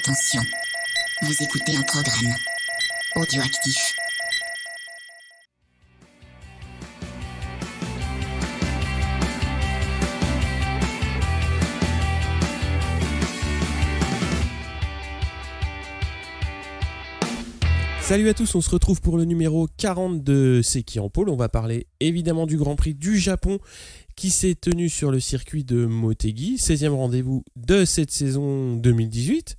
Attention, vous écoutez un programme audioactif. Salut à tous, on se retrouve pour le numéro 40 de C'est qui en pôle. On va parler évidemment du Grand Prix du Japon qui s'est tenu sur le circuit de Motegi, 16e rendez-vous de cette saison 2018.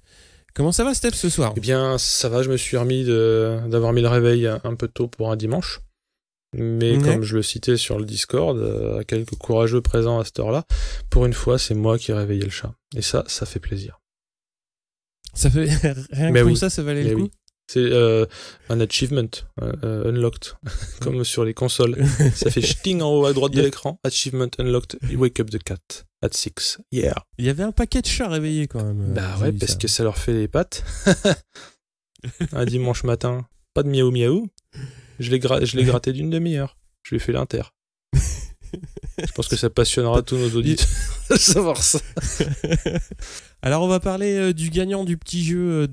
Comment ça va Steph ce soir ? Eh bien ça va, je me suis remis d'avoir mis le réveil un peu tôt pour un dimanche. Mais comme je le citais sur le Discord, à quelques courageux présents à cette heure-là, pour une fois c'est moi qui ai réveillé le chat. Et ça fait plaisir. Ça fait rien que pour ça valait le coup. Oui. C'est un achievement unlocked, comme sur les consoles. Ça fait ch'ting en haut à droite de l'écran. Achievement unlocked. You wake up the cat at 6. Yeah. Il y avait un paquet de chats réveillés quand même. Bah ouais, parce que ça leur fait les pattes. Un dimanche matin, pas de miaou miaou. Je l'ai gratté d'une demi-heure. Je lui ai fait l'inter. Je pense que ça passionnera tous nos auditeurs de savoir ça. Alors on va parler du gagnant du petit jeu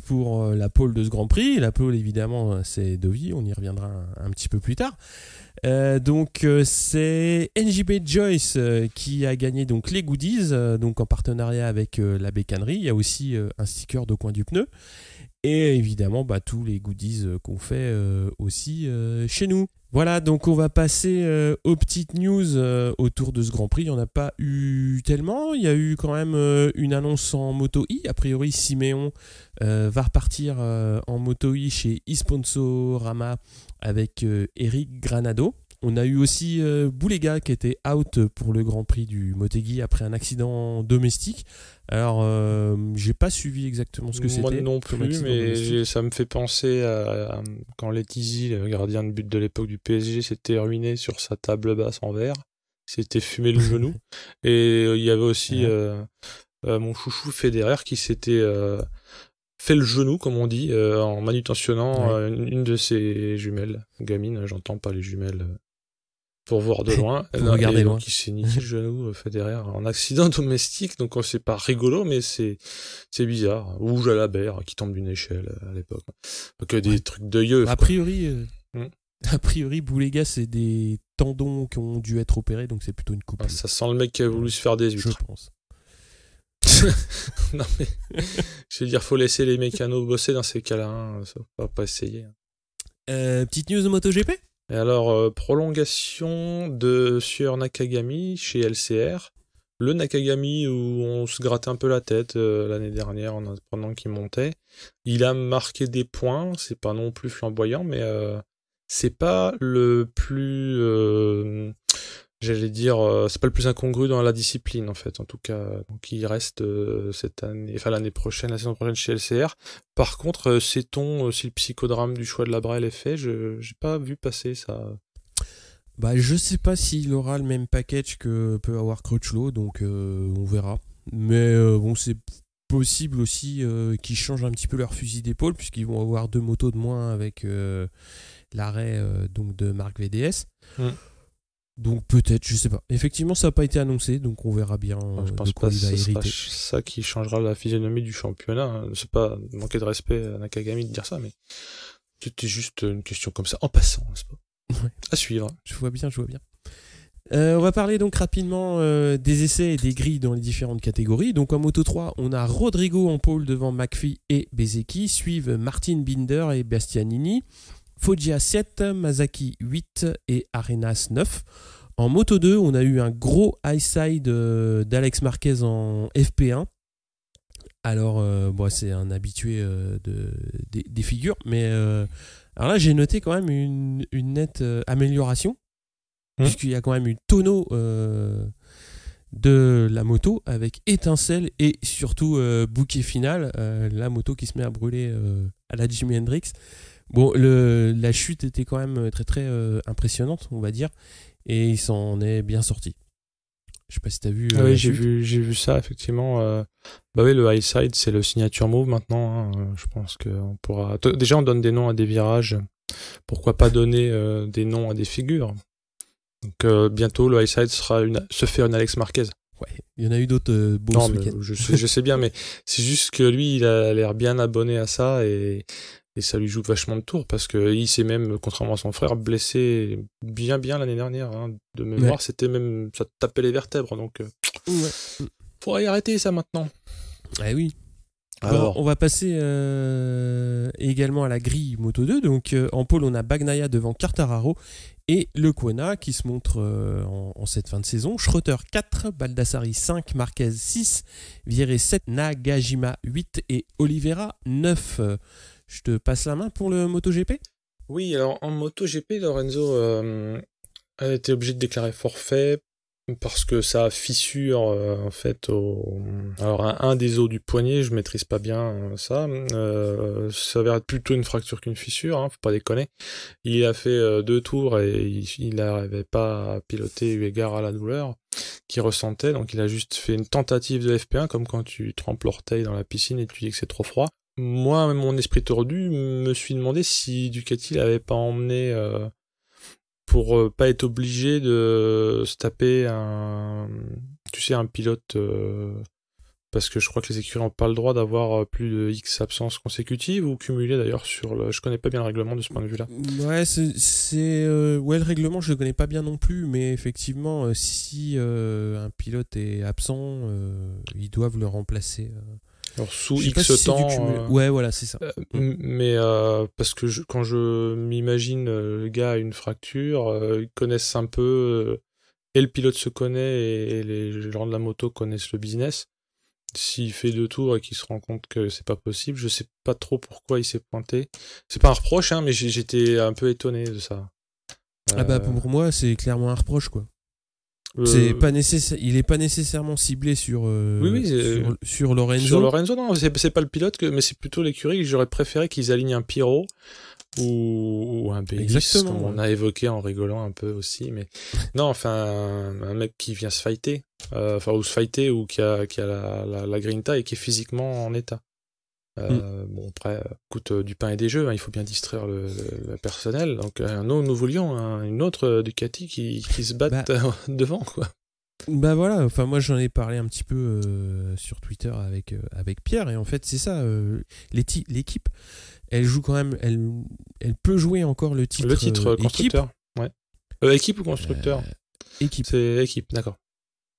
pour la pole de ce Grand Prix. La pole évidemment c'est Dovi, on y reviendra un petit peu plus tard. C'est NJP Joyce qui a gagné donc les goodies en partenariat avec la bécannerie. Il y a aussi un sticker de coin du pneu. Et évidemment tous les goodies qu'on fait aussi chez nous. Voilà, donc on va passer aux petites news autour de ce Grand Prix. Il n'y en a pas eu tellement. Il y a eu quand même une annonce en Moto E. A priori, Siméon va repartir en Moto E chez eSponsorama avec Eric Granado. On a eu aussi Boulega qui était out pour le Grand Prix du Motegi après un accident domestique. Alors, j'ai pas suivi exactement ce que c'était. Moi non plus, mais ça me fait penser à quand Letizy, le gardien de but de l'époque du PSG, s'était ruiné sur sa table basse en verre. S'était fumé le genou. Et il y avait aussi mon chouchou Federer qui s'était fait le genou, comme on dit, en manutentionnant une de ses jumelles. Gamine, j'entends pas les jumelles. Pour voir de loin. Regarder loin. Donc il s'est niqué le genou Federer en accident domestique, donc c'est pas rigolo, mais c'est bizarre. Ou Jalabert qui tombe d'une échelle à l'époque. Donc des trucs de yeux. A priori, Boulega c'est des tendons qui ont dû être opérés, donc c'est plutôt une coupe. Ça sent le mec qui a voulu se faire des huîtres. Je pense. Non mais, je veux dire, faut laisser les mécanos bosser dans ces cas-là. Hein. Ça va pas essayer. Petite news de MotoGP. Et alors, prolongation de Sueur Nakagami chez LCR. Le Nakagami où on se grattait un peu la tête l'année dernière en apprenant qu'il montait. Il a marqué des points, c'est pas non plus flamboyant, mais c'est pas le plus... c'est pas le plus incongru dans la discipline en fait, en tout cas. Donc il reste cette année, enfin l'année prochaine, la saison prochaine chez LCR. Par contre, sait-on si le psychodrame du choix de la Brel est fait ? J'ai pas vu passer ça. Je sais pas s'il aura le même package que peut avoir Crutchlow, donc on verra. Mais c'est possible aussi qu'ils changent un petit peu leur fusil d'épaule, puisqu'ils vont avoir 2 motos de moins avec l'arrêt de marque VDS. Donc peut-être, je sais pas. Effectivement, ça n'a pas été annoncé, donc on verra bien je pense de quoi il va hériter. C'est ça qui changera la physionomie du championnat. Hein. C'est pas manquer de respect à Nakagami de dire ça, mais c'était juste une question comme ça, en passant, n'est-ce pas ? Ouais. À suivre. Je vois bien. On va parler donc rapidement des essais et des grilles dans les différentes catégories. Donc en Moto 3, on a Rodrigo en pole devant McPhee et Bezzecchi, suivent Martin Binder et Bastianini. Foggia 7, Masaki 8 et Arenas 9. En Moto 2, on a eu un gros high side d'Alex Marquez en FP1. Alors, c'est un habitué des figures, mais alors là, j'ai noté quand même une nette amélioration, puisqu'il y a quand même eu tonneau de la moto avec étincelle et surtout bouquet final, la moto qui se met à brûler à la Jimi Hendrix. Bon, la chute était quand même très très impressionnante, on va dire, et il s'en est bien sorti. Je sais pas si t'as vu. Oui, j'ai vu ça effectivement. Le high side c'est le signature move maintenant. Hein. Je pense qu'on pourra. Déjà, on donne des noms à des virages. Pourquoi pas donner des noms à des figures ? Donc bientôt le high side se fait un Alex Marquez. Ouais, il y en a eu d'autres beaux Non, ce mais week-end. je sais bien, mais c'est juste que lui, il a l'air bien abonné à ça et ça lui joue vachement de tours parce que il s'est même, contrairement à son frère, blessé bien l'année dernière. Hein. De mémoire, c'était même, ça tapait les vertèbres, donc Ouais. faudrait y arrêter ça maintenant. Ah oui. Alors, Bon, on va passer également à la grille Moto 2. Donc en pôle, on a Bagnaia devant Quartararo et Le Quena qui se montre en cette fin de saison. Schroeter 4, Baldassari 5, Marquez 6, Vierret 7, Nagajima 8 et Oliveira 9. Je te passe la main pour le MotoGP. oui, alors en MotoGP, Lorenzo a été obligé de déclarer forfait parce que ça fissure en fait alors un des os du poignet, je maîtrise pas bien ça s'avère être plutôt une fracture qu'une fissure, hein, faut pas déconner. Il a fait 2 tours et il n'arrivait pas à piloter eu égard à la douleur qu'il ressentait, donc il a juste fait une tentative de FP1 comme quand tu trempes l'orteil dans la piscine et tu dis que c'est trop froid. Moi, mon esprit tordu, me suis demandé si Ducati l'avait pas emmené pour pas être obligé de se taper un pilote, parce que je crois que les écuries n'ont pas le droit d'avoir plus de X absences consécutives ou cumulées d'ailleurs je connais pas bien le règlement de ce point de vue-là. Ouais, ouais, le règlement, je le connais pas bien non plus, mais effectivement, si un pilote est absent, ils doivent le remplacer. Alors sous Je sais pas X si c'est du temps, cumul. Ouais, voilà, c'est ça. mais parce que quand je m'imagine le gars a une fracture, ils connaissent un peu, et le pilote se connaît et les gens de la moto connaissent le business. S'il fait 2 tours et qu'il se rend compte que c'est pas possible, je sais pas trop pourquoi il s'est pointé. C'est pas un reproche, hein, mais j'étais un peu étonné de ça. Ah bah pour moi, c'est clairement un reproche, quoi. Euh, C'est pas il est pas nécessairement ciblé sur sur Lorenzo. Sur Lorenzo, non, c'est pas le pilote, mais c'est plutôt l'écurie. J'aurais préféré qu'ils alignent un Pyro ou un B10, Exactement, comme on a évoqué en rigolant un peu aussi. Mais non, enfin, un mec qui vient se fighter, ou se fighter, ou qui a la grinta et qui est physiquement en état. Bon, après, coûte du pain et des jeux, hein, il faut bien distraire le personnel. Donc, nous voulions une autre Ducati qui se batte devant, quoi. Bah voilà, enfin moi j'en ai parlé un petit peu sur Twitter avec Pierre, et en fait c'est ça, l'équipe, elle joue quand même, elle peut jouer encore le titre. Le titre constructeur, équipe. Ouais. Équipe ou constructeur Équipe. C'est équipe, d'accord.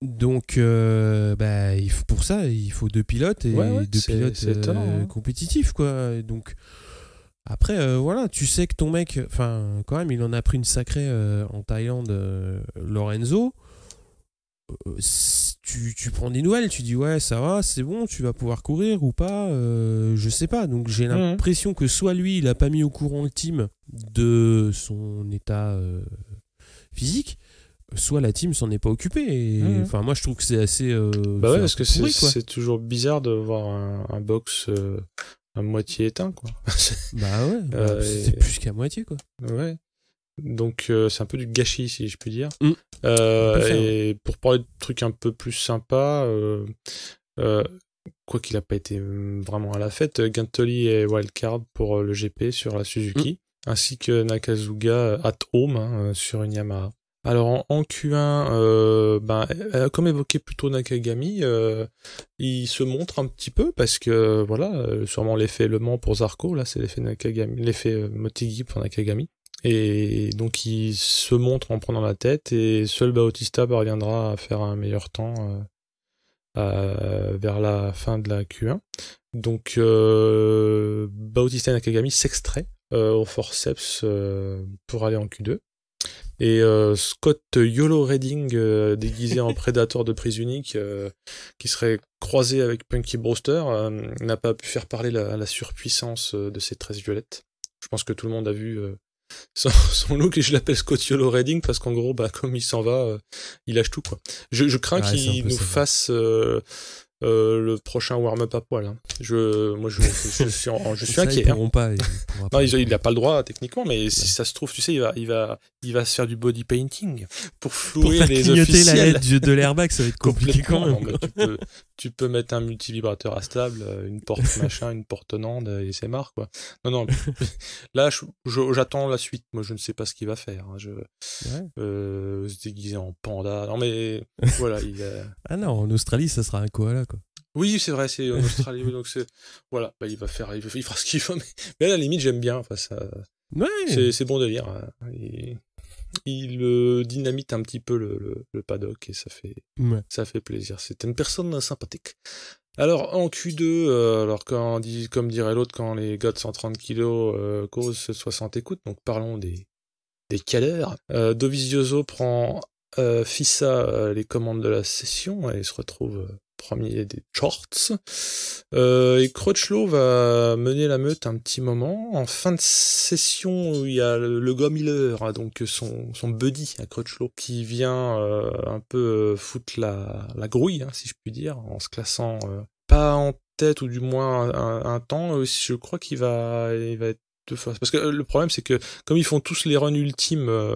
Donc pour ça, il faut 2 pilotes et 2 pilotes étonnant, hein. compétitifs, quoi. Et donc après, voilà, tu sais que ton mec, enfin quand même, il en a pris une sacrée en Thaïlande, Lorenzo. Tu prends des nouvelles, tu dis ouais ça va, c'est bon, tu vas pouvoir courir ou pas, je sais pas. Donc j'ai l'impression que soit lui il a pas mis au courant le team de son état physique, soit la team s'en est pas occupée. Enfin moi je trouve que c'est assez bah ouais, parce que c'est toujours bizarre de voir un box à moitié éteint, quoi. Bah ouais, c'est plus qu'à moitié, quoi. Ouais. Donc c'est un peu du gâchis, si je puis dire. Et pour parler de trucs un peu plus sympas, quoi qu'il n'a pas été vraiment à la fête, Gintoli est wildcard pour le GP sur la Suzuki, ainsi que Nakazuga at home sur une Yamaha. Alors en Q1, comme évoqué plus tôt Nakagami, il se montre un petit peu parce que voilà, sûrement l'effet Le Mans pour Zarco, là c'est l'effet Nakagami, l'effet Motegi pour Nakagami. Et donc il se montre en prenant la tête et seul Bautista parviendra à faire un meilleur temps vers la fin de la Q1. Donc Bautista et Nakagami s'extraient au forceps pour aller en Q2. Et Scott YOLO Redding déguisé en prédateur de prise unique qui serait croisé avec Punky Brewster n'a pas pu faire parler la surpuissance de ces tresses violettes. Je pense que tout le monde a vu son look, et je l'appelle Scott YOLO Redding parce qu'en gros, comme il s'en va, il lâche tout, quoi. Je crains qu'il nous fasse le prochain warm-up à poil. Hein. Je suis inquiet. Il n'a pas le droit techniquement, mais si ça se trouve, tu sais, il va se faire du body painting pour flouer les officiels. La LED de l'airbag, ça va être compliqué quand même. tu peux mettre un multivibrateur à stable, une porte machin, une porte Nande, et c'est marre, quoi. Non, là, j'attends la suite. Moi, je ne sais pas ce qu'il va faire. Hein. Se déguiser en panda. Non, mais voilà. Ah non, en Australie, ça sera un koala, quoi. Oui, c'est vrai, c'est en Australie. Donc voilà, il fera ce qu'il faut. Mais à la limite, j'aime bien. Enfin, c'est bon délire. Hein. Il dynamite un petit peu le paddock et ça fait plaisir. C'est une personne sympathique. Alors en Q2, comme dirait l'autre, quand les gars de 130 kg causent 60 écoutes, donc parlons des caleurs. Dovizioso prend Fissa les commandes de la session et se retrouve premier des shorts. Et Crutchlow va mener la meute un petit moment. En fin de session, il y a le gars Miller, hein, donc son buddy à Crutchlow, qui vient un peu foutre la grouille, hein, si je puis dire, en se classant pas en tête, ou du moins un temps. Je crois qu'il va être deux fois. Parce que le problème, c'est que comme ils font tous les runs ultimes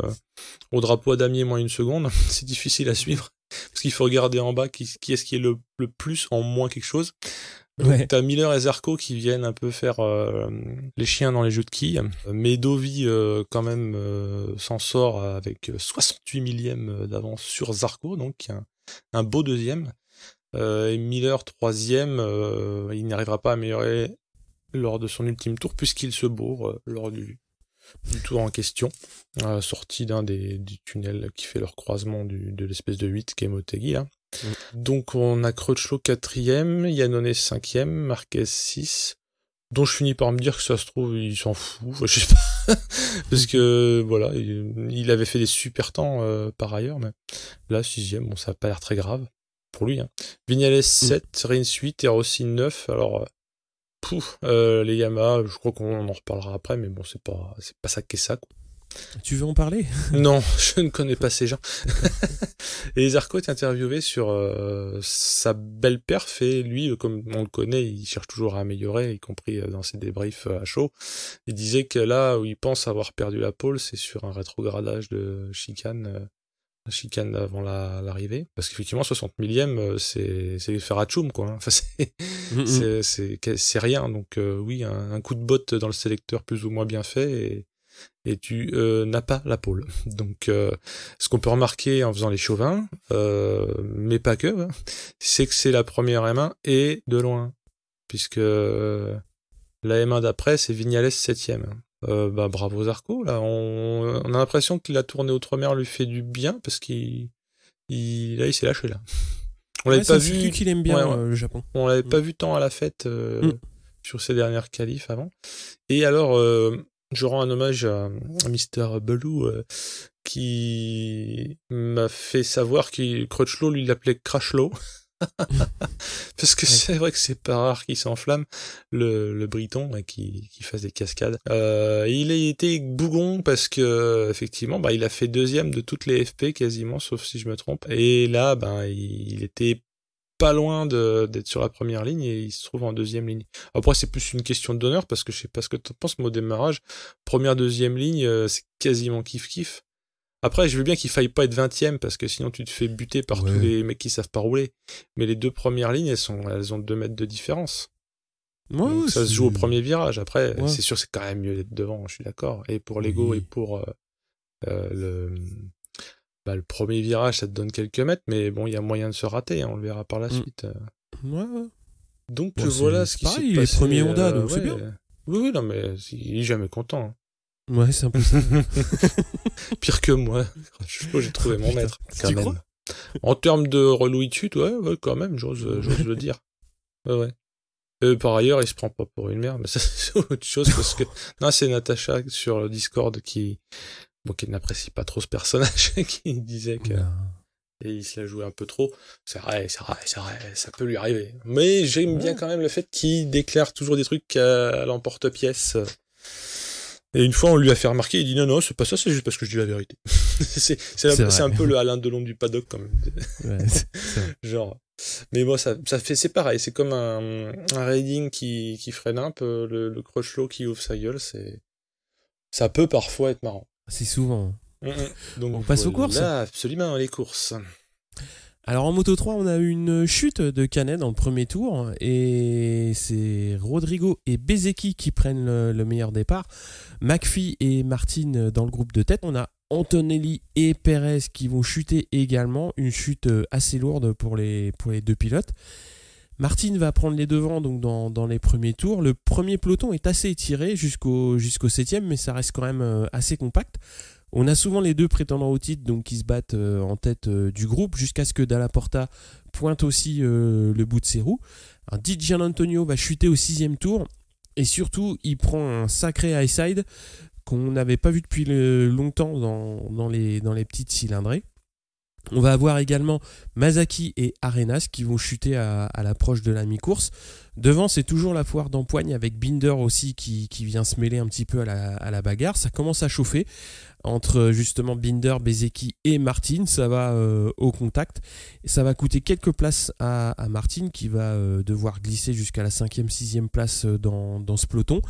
au drapeau à damier moins une seconde, c'est difficile à suivre. Parce qu'il faut regarder en bas qui est-ce qui est le plus en moins quelque chose. Donc t'as Miller et Zarco qui viennent un peu faire les chiens dans les jeux de quilles. Mais Dovi quand même s'en sort avec 68 millièmes d'avance sur Zarco, donc un beau deuxième. Et Miller troisième, il n'arrivera pas à améliorer lors de son ultime tour puisqu'il se bourre lors du tour en question, sorti d'un des tunnels qui fait leur croisement de l'espèce de 8 qui est Motegi là. Donc on a Crutchlow 4ème, Yannone 5ème, Marquez 6, dont je finis par me dire que ça se trouve il s'en fout, enfin, je sais pas, parce que voilà, il avait fait des super temps par ailleurs, mais là 6ème, bon ça a pas l'air très grave pour lui. Hein. Vignales 7, Rins 8 et Rossi 9, alors les Yamaha, je crois qu'on en reparlera après, mais bon, c'est pas ça qu'est ça, quoi. Tu veux en parler? Non, je ne connais pas ces gens. Et Zarco est interviewé sur sa belle perf, et lui, comme on le connaît, il cherche toujours à améliorer, y compris dans ses débriefs à chaud. Il disait que là où il pense avoir perdu la pole, c'est sur un rétrogradage de chicane. La chicane avant l'arrivée, parce qu'effectivement 60 millième c'est faire à tchoum, quoi. Enfin, c'est rien, donc oui, un coup de botte dans le sélecteur plus ou moins bien fait et tu n'as pas la pole. Donc ce qu'on peut remarquer en faisant les chauvins, mais pas que, hein, c'est que c'est la première M1 et de loin, puisque la M1 d'après c'est Vignales 7ème. Bravo Zarco, là on a l'impression que la tournée outre-mer lui fait du bien parce qu'il s'est lâché là. On l'avait pas vu qu'il aime bien le Japon. On l'avait pas vu tant à la fête sur ses dernières qualifs avant. Et alors je rends un hommage à Mr. Belou qui m'a fait savoir que Crutchlow lui l'appelait Crashlow. Parce que c'est vrai que c'est pas rare qu'il s'enflamme, le Briton, qui fasse des cascades. Il a été bougon parce que effectivement, il a fait deuxième de toutes les FP quasiment, sauf si je me trompe. Et là, il était pas loin d'être sur la première ligne et il se trouve en deuxième ligne. Après, c'est plus une question d'honneur parce que je sais pas ce que tu penses, mais au démarrage, première, deuxième ligne, c'est quasiment kiff-kiff. Après, je veux bien qu'il faille pas être 20ème parce que sinon tu te fais buter par tous les mecs qui savent pas rouler. Mais les deux premières lignes, elles ont 2 mètres de différence. Donc ça se joue au premier virage. Après, c'est sûr, c'est quand même mieux d'être devant, je suis d'accord. Et pour l'ego et pour le premier virage, ça te donne quelques mètres, mais bon, il y a moyen de se rater, hein, on le verra par la suite. Donc voilà ce qui s'est passé. Il est premier Honda, donc c'est bien. Oui, non, mais il est jamais content. Hein. Ouais, c'est un peu ça. Pire que moi. J'ai trouvé mon maître. Quand même. En termes de relouitude, ouais, quand même, j'ose le dire. Ouais. Par ailleurs, il se prend pas pour une merde, mais ça, c'est autre chose parce que, non, c'est Natacha sur le Discord qui n'apprécie pas trop ce personnage, qui disait que, et il se la jouait un peu trop. C'est vrai, ça peut lui arriver. Mais j'aime bien quand même le fait qu'il déclare toujours des trucs à l'emporte-pièce. Et une fois, on lui a fait remarquer, il dit non, c'est pas ça, c'est juste parce que je dis la vérité. c'est un peu le Alain Delon du paddock, quand même. Ouais, genre. Mais moi, c'est pareil, c'est comme un raiding qui freine un peu, le Crutchlow qui ouvre sa gueule, ça peut parfois être marrant. C'est souvent. Donc, on passe aux courses. Là, absolument, les courses. Alors en Moto 3, on a eu une chute de Canet dans le premier tour et c'est Rodrigo et Bezzecchi qui prennent le meilleur départ. McPhee et Martin dans le groupe de tête. On a Antonelli et Perez qui vont chuter également. Une chute assez lourde pour les deux pilotes. Martin va prendre les devants donc dans les premiers tours. Le premier peloton est assez étiré jusqu'au 7e, mais ça reste quand même assez compact. On a souvent les deux prétendants au titre donc, qui se battent en tête du groupe jusqu'à ce que Dalla Porta pointe aussi le bout de ses roues. Di Giannantonio va chuter au 6e tour et surtout il prend un sacré high side qu'on n'avait pas vu depuis longtemps dans les petites cylindrées. On va avoir également Masaki et Arenas qui vont chuter à l'approche de la mi-course. Devant, c'est toujours la foire d'empoigne avec Binder aussi qui vient se mêler un petit peu à la bagarre. Ça commence à chauffer entre justement Binder, Bezzecchi et Martin. Ça va au contact. Ça va coûter quelques places à Martin qui va devoir glisser jusqu'à la 5e, 6e place dans ce peloton.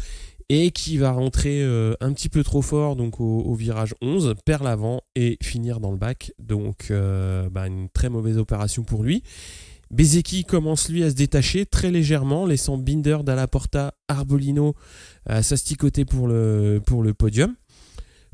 Et qui va rentrer un petit peu trop fort donc au virage 11, perd l'avant et finir dans le bac. Donc une très mauvaise opération pour lui. Bezzecchi commence lui à se détacher très légèrement, laissant Binder, Dalla Porta, Arbolino s'asticoter pour le podium.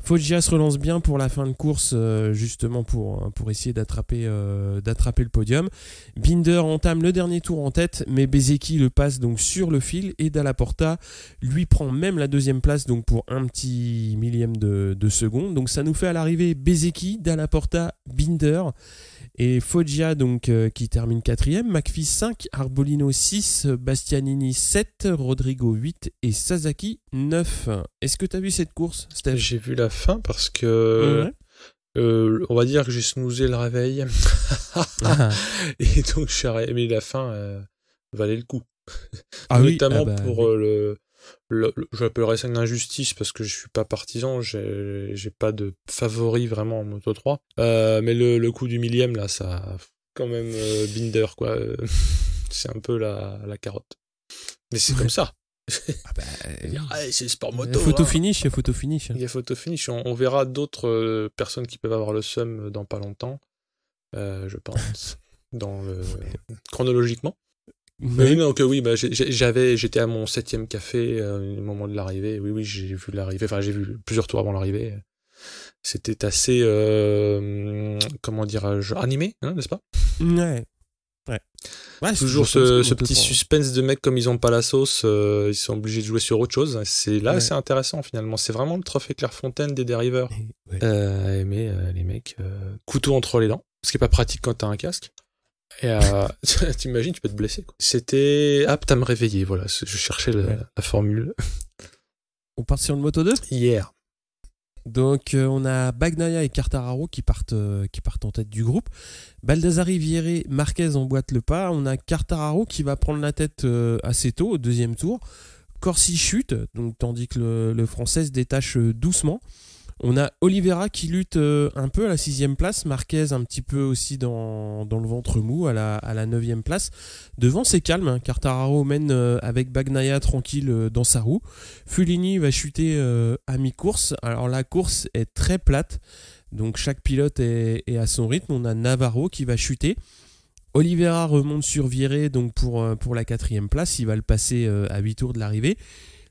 Foggia se relance bien pour la fin de course, justement pour essayer d'attraper le podium. Binder entame le dernier tour en tête, mais Bezzecchi le passe donc sur le fil et Dalla Porta lui prend même la 2e place donc pour un petit millième de seconde. Donc ça nous fait à l'arrivée Bezzecchi, Dalla Porta, Binder et Foggia donc qui termine 4e, McPhee 5, Arbolino 6, Bastianini 7, Rodrigo 8 et Sasaki 9. Est-ce que tu as vu cette course, Steph ? J'ai vu la fin parce que on va dire que j'ai snoozé le réveil et donc mais la fin valait le coup. Notamment pour j'appellerais ça une injustice parce que je suis pas partisan, j'ai pas de favori vraiment en Moto 3, mais le coup du millième là, ça quand même Binder quoi, c'est un peu la carotte, mais c'est comme ça. C'est sport moto. Photo finish. Il y a photo finish. On verra d'autres personnes qui peuvent avoir le seum dans pas longtemps, je pense, chronologiquement. Oui, donc oui, j'étais à mon 7e café au moment de l'arrivée. Oui, j'ai vu l'arrivée. Enfin, j'ai vu plusieurs tours avant l'arrivée. C'était assez, comment dirais-je, animé, hein, n'est-ce pas ? Ouais, toujours ce petit suspense de mecs comme ils ont pas la sauce, ils sont obligés de jouer sur autre chose. C'est intéressant finalement. C'est vraiment le trophée Clairefontaine des dériveurs. Mais les mecs, couteau entre les dents, ce qui est pas pratique quand t'as un casque. Et t'imagines, tu peux te blesser, quoi. C'était apte à me réveiller, voilà. Je cherchais la formule. On part sur le Moto 2 ? Hier. Donc on a Bagnaia et Quartararo qui partent en tête du groupe. Baldassari, Vierret, Marquez emboîtent le pas. On a Quartararo qui va prendre la tête assez tôt au 2e tour. Corsi chute, donc, tandis que le Français se détache doucement. On a Oliveira qui lutte un peu à la 6e place, Marquez un petit peu aussi dans le ventre mou à la 9e place. Devant c'est calme, hein. Quartararo mène avec Bagnaia tranquille dans sa roue. Fulini va chuter à mi-course. Alors la course est très plate, donc chaque pilote est à son rythme. On a Navarro qui va chuter. Oliveira remonte sur Vierret donc pour la 4e place, il va le passer à 8 tours de l'arrivée.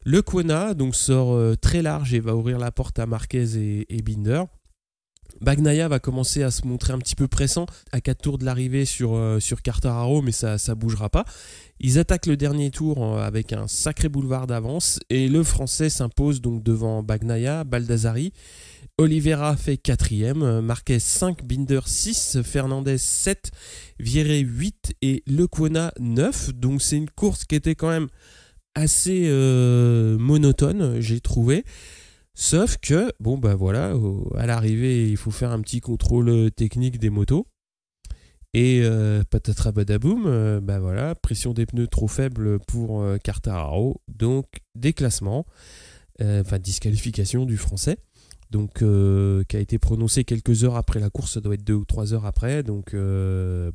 Le Quona donc sort très large et va ouvrir la porte à Marquez et Binder. Bagnaia va commencer à se montrer un petit peu pressant à 4 tours de l'arrivée sur Quartararo, mais ça bougera pas. Ils attaquent le dernier tour avec un sacré boulevard d'avance et le Français s'impose donc devant Bagnaia, Baldassari. Oliveira fait 4e, Marquez 5, Binder 6, Fernandez 7, Vierret 8 et Le Quona 9. Donc c'est une course qui était quand même assez monotone, j'ai trouvé. Sauf que, à l'arrivée, il faut faire un petit contrôle technique des motos. Et patatras badaboum, pression des pneus trop faible pour Quartararo. Donc, déclassement, disqualification du Français. Donc, qui a été prononcé quelques heures après la course, ça doit être 2 ou 3 heures après. Donc, tout le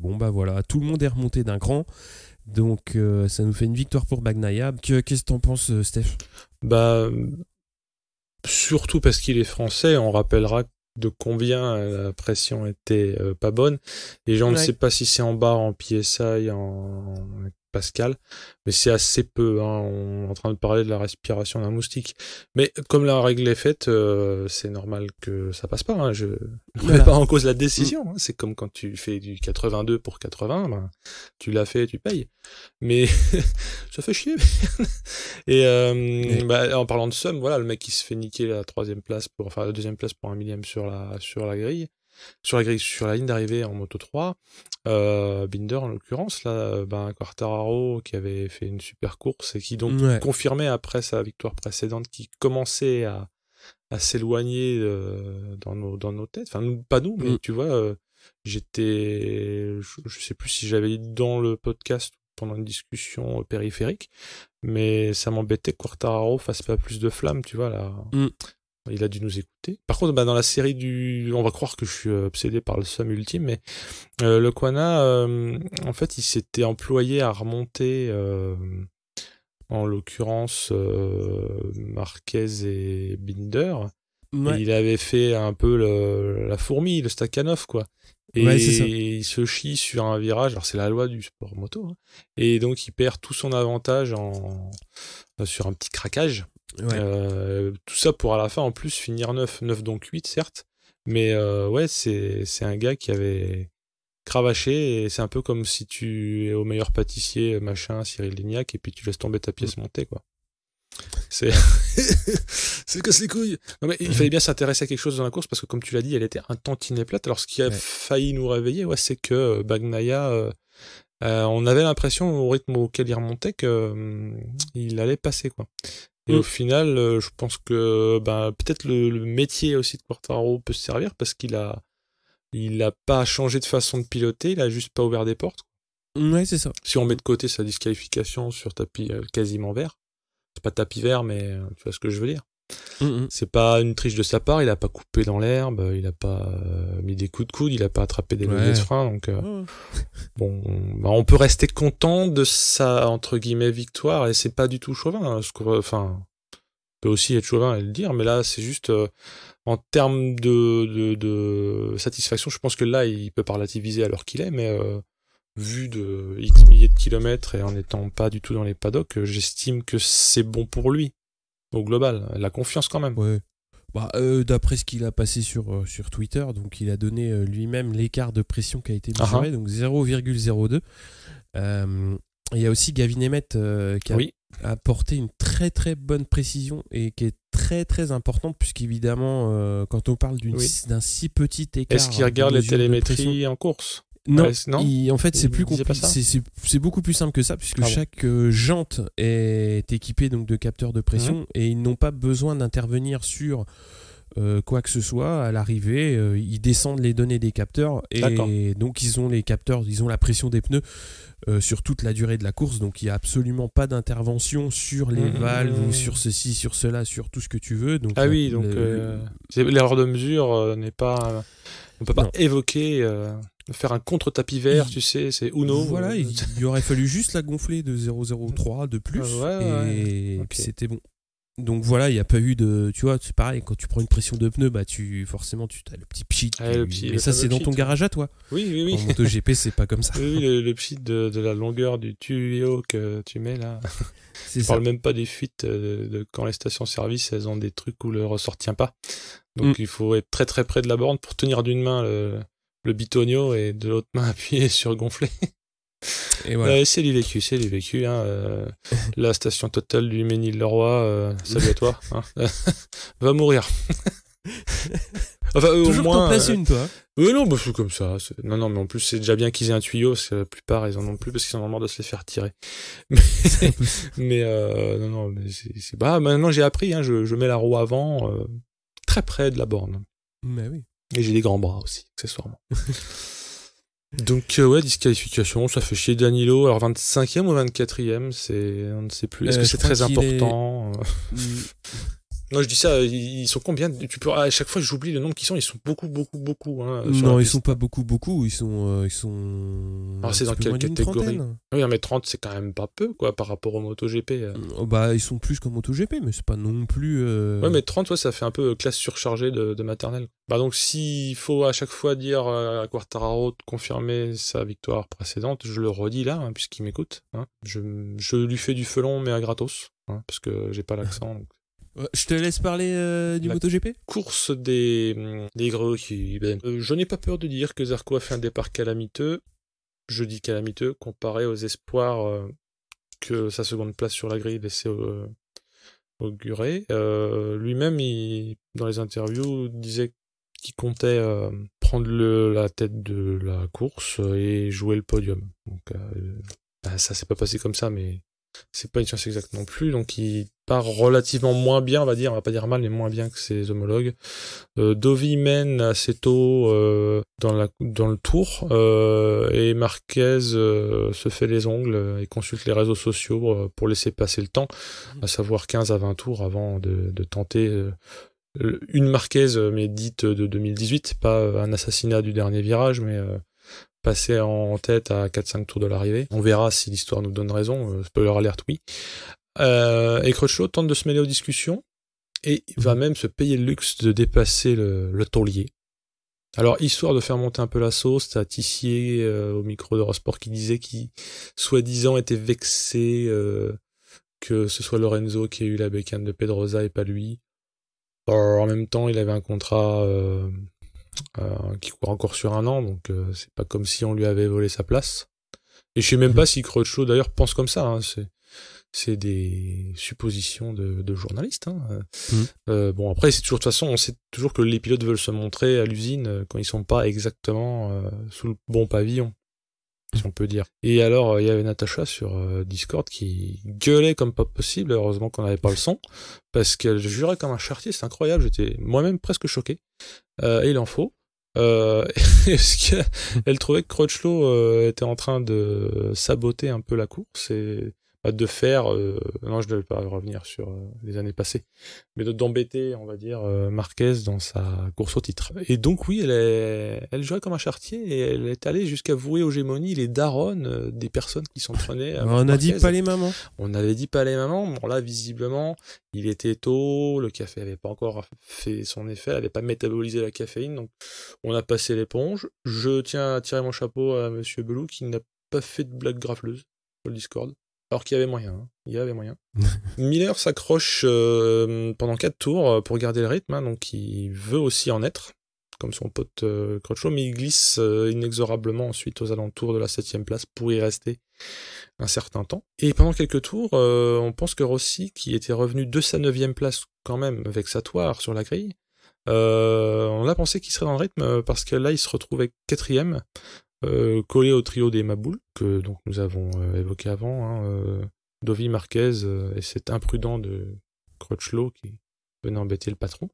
monde est remonté d'un cran. Donc ça nous fait une victoire pour Bagnaia. Qu'est-ce que t'en penses, Steph ? Surtout parce qu'il est français, on rappellera de combien la pression était pas bonne. Et je ne sais pas si c'est en bar, en PSI, en Pascal, mais c'est assez peu. Hein. On est en train de parler de la respiration d'un moustique. Mais comme la règle est faite, c'est normal que ça passe pas. Hein. Je ne mets pas en cause la décision. Hein. C'est comme quand tu fais du 82 pour 80, ben, tu l'as fait, tu payes. Mais ça fait chier. Et en parlant de somme, voilà, le mec qui se fait niquer la deuxième place pour 1 millième sur la grille. Sur la ligne d'arrivée en Moto 3, Binder en l'occurrence, là, Quartararo qui avait fait une super course et qui donc confirmait après sa victoire précédente qu'il commençait à s'éloigner dans nos têtes. Enfin, pas nous, mais tu vois, je sais plus si j'avais dit dans le podcast pendant une discussion périphérique, mais ça m'embêtait que Quartararo fasse pas plus de flammes, tu vois, là. Il a dû nous écouter. Par contre, dans la série on va croire que je suis obsédé par le somme ultime, mais le Quana, en fait, il s'était employé à remonter, en l'occurrence, Marquez et Binder. Et il avait fait un peu la fourmi, le Stakhanov, quoi. Et il se chie sur un virage. Alors, c'est la loi du sport moto. Hein. Et donc, il perd tout son avantage sur un petit craquage. Tout ça pour à la fin en plus finir 9 donc 8 certes, mais c'est un gars qui avait cravaché et c'est un peu comme si tu es au meilleur pâtissier machin Cyril Lignac et puis tu laisses tomber ta pièce montée quoi. C'est casse les couilles. Non mais il fallait bien s'intéresser à quelque chose dans la course parce que comme tu l'as dit elle était un tantinet plate. Alors ce qui a failli nous réveiller c'est que Bagnaia on avait l'impression au rythme auquel il remontait que il allait passer quoi. Et au final, je pense que peut-être le métier aussi de Quartararo peut se servir parce qu'il a pas changé de façon de piloter, il a juste pas ouvert des portes. Ouais, c'est ça. Si on met de côté sa disqualification sur tapis quasiment vert, c'est pas tapis vert, mais tu vois ce que je veux dire. C'est pas une triche de sa part, il a pas coupé dans l'herbe, il a pas mis des coups de coude, il a pas attrapé des leviers de frein, donc bon, on peut rester content de sa entre guillemets victoire et c'est pas du tout chauvin, enfin, peut aussi être chauvin et le dire, mais là c'est juste en termes de satisfaction, je pense que là il peut pas relativiser alors qu'il est, mais vu de X milliers de kilomètres et en étant pas du tout dans les paddocks, j'estime que c'est bon pour lui. Au global, la confiance quand même. Ouais. D'après ce qu'il a passé sur Twitter, donc il a donné lui-même l'écart de pression qui a été mesuré, donc 0,02. Il y a aussi Gavin Emmett qui a apporté une très très bonne précision et qui est très très importante puisqu'évidemment quand on parle d'un si petit écart. Est-ce qu'il regarde les télémétries en course ? Non, en fait c'est beaucoup plus simple que ça puisque chaque jante est équipée donc de capteurs de pression et ils n'ont pas besoin d'intervenir sur quoi que ce soit à l'arrivée. Ils descendent les données des capteurs et donc ils ont les capteurs, ils ont la pression des pneus sur toute la durée de la course, donc il n'y a absolument pas d'intervention sur les valves ou sur ceci, sur cela, sur tout ce que tu veux. Donc, l'erreur de mesure n'est pas... On peut pas évoquer... faire un contre-tapis vert, tu sais, c'est Uno. Voilà, il aurait fallu juste la gonfler de 0,03 de plus et puis c'était bon. Donc voilà, il n'y a pas eu de... Tu vois, c'est pareil, quand tu prends une pression de pneu, forcément, tu as le petit pchit. Mais ça, c'est dans ton garage à toi. Oui. En MotoGP, c'est pas comme ça. Oui, le pchit de la longueur du tuyau que tu mets là. Je parle même pas des fuites de quand les stations-service, elles ont des trucs où le ressort tient pas. Donc il faut être très très près de la borne pour tenir d'une main le bitonio et de l'autre main appuyer sur gonfler. Et voilà. C'est du vécu. Hein, la station Total du Ménil-le-Roi, salut à toi. Hein, va mourir. Enfin, toujours t'en places une, toi. Non, c'est comme ça. Non, mais en plus, c'est déjà bien qu'ils aient un tuyau, parce que la plupart, ils en ont plus, parce qu'ils en ont marre de se les faire tirer. Mais maintenant, j'ai appris, hein, je mets la roue avant, très près de la borne. Mais oui. Et j'ai des grands bras aussi, accessoirement. Donc, disqualification, ça fait chier Danilo. Alors, 25e ou 24e, on ne sait plus. Est-ce que c'est très important Non, je dis ça, ils sont combien? À chaque fois, j'oublie le nombre qu'ils sont. Ils sont beaucoup. Hein, non, ils sont pas beaucoup. Ils sont. Alors, c'est dans quelle catégorie? Oui, 1m30, c'est quand même pas peu, quoi, par rapport au MotoGP. Bah, ils sont plus qu'en MotoGP, mais c'est pas non plus. Ouais, mais 30, ouais, ça fait un peu classe surchargée de maternelle. Bah, donc, s'il faut à chaque fois dire à Quartararo de confirmer sa victoire précédente, je le redis là, hein, puisqu'il m'écoute. Hein. Je lui fais du felon, mais à gratos, hein, parce que j'ai pas l'accent. Donc. Je te laisse parler du MotoGP. Course des gros qui... je n'ai pas peur de dire que Zarco a fait un départ calamiteux. Je dis calamiteux comparé aux espoirs que sa seconde place sur la grille laissait augurer. Lui-même, dans les interviews, disait qu'il comptait prendre la tête de la course et jouer le podium. Donc ça s'est pas passé comme ça, mais c'est pas une science exacte non plus, donc il part relativement moins bien, on va pas dire mal, mais moins bien que ses homologues. Dovi mène assez tôt dans le tour, et Marquez se fait les ongles et consulte les réseaux sociaux pour laisser passer le temps, à savoir 15 à 20 tours avant de tenter une Marquez, mais dite de 2018, pas un assassinat du dernier virage, mais passer en tête à 4-5 tours de l'arrivée. On verra si l'histoire nous donne raison. Spoiler alert, oui. Et Crutchlow tente de se mêler aux discussions et va même se payer le luxe de dépasser le taulier. Alors, histoire de faire monter un peu la sauce, t'as Tissier au micro d'Eurosport qui disait qu'il, soi-disant, était vexé que ce soit Lorenzo qui ait eu la bécane de Pedrosa et pas lui. En même temps, il avait un contrat... qui court encore sur 1 an, donc c'est pas comme si on lui avait volé sa place. Et je sais même pas si Crutchlow d'ailleurs pense comme ça, hein. C'est des suppositions de journalistes. Hein. Bon, après, c'est toujours, de toute façon, on sait toujours que les pilotes veulent se montrer à l'usine quand ils sont pas exactement sous le bon pavillon, si on peut dire. Et alors, il y avait Natacha sur Discord qui gueulait comme pas possible, heureusement qu'on n'avait pas le son, parce qu'elle jurait comme un charretier, c'est incroyable, j'étais moi-même presque choqué. Et il en faut. Parce qu'elle trouvait que Crutchlow était en train de saboter un peu la course et de faire, non je ne vais pas revenir sur les années passées, mais d'embêter, on va dire, Marquez dans sa course au titre. Et donc oui, elle jouait comme un charretier et elle est allée jusqu'à vouer aux gémonies les darons des personnes qui s'entraînaient. On a dit pas les mamans. On avait dit pas les mamans. Bon là, visiblement, il était tôt, le café avait pas encore fait son effet, elle avait pas métabolisé la caféine, donc on a passé l'éponge. Je tiens à tirer mon chapeau à Monsieur Belou qui n'a pas fait de blague grafleuse sur le Discord. Alors qu'il y avait moyen, hein. Il y avait moyen. Miller s'accroche pendant 4 tours pour garder le rythme, hein, donc il veut aussi en être, comme son pote Crutchlow, mais il glisse inexorablement ensuite aux alentours de la 7ème place pour y rester un certain temps. Et pendant quelques tours, on pense que Rossi, qui était revenu de sa 9ème place quand même vexatoire sur la grille, on a pensé qu'il serait dans le rythme parce que là il se retrouvait 4ème, collé au trio des Maboules, que donc nous avons évoqué avant, hein, Dovi, Marquez et cet imprudent de Crutchlow qui venait embêter le patron.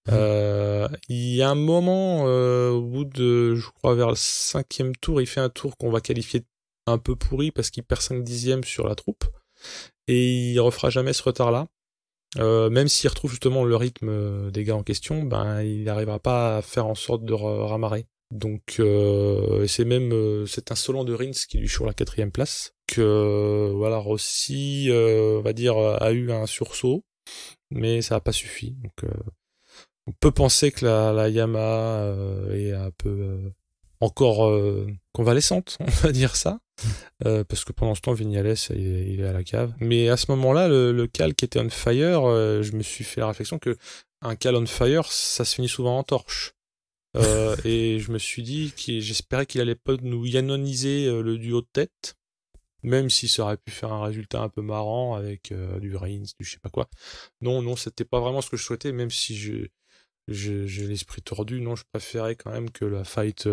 Il y a un moment, au bout de, je crois, vers le 5e tour, il fait un tour qu'on va qualifier un peu pourri parce qu'il perd 5/10 sur la troupe, et il refera jamais ce retard-là. Même s'il retrouve justement le rythme des gars en question, ben il n'arrivera pas à faire en sorte de ramarrer. Donc c'est insolent de Rins qui lui choure la 4ème place, que voilà, Rossi on va dire a eu un sursaut, mais ça n'a pas suffi. Donc on peut penser que la Yamaha est un peu encore convalescente, on va dire ça, parce que pendant ce temps Vignales il est à la cave. Mais à ce moment-là, le cal qui était on fire, je me suis fait la réflexion que un cal on fire, ça se finit souvent en torche. Et je me suis dit j'espérais qu'il allait pas nous yanoniser le duo de tête, même si ça aurait pu faire un résultat un peu marrant avec du Rins, du je sais pas quoi. Non, c'était pas vraiment ce que je souhaitais, même si j'ai l'esprit tordu. Non, je préférais quand même que la fight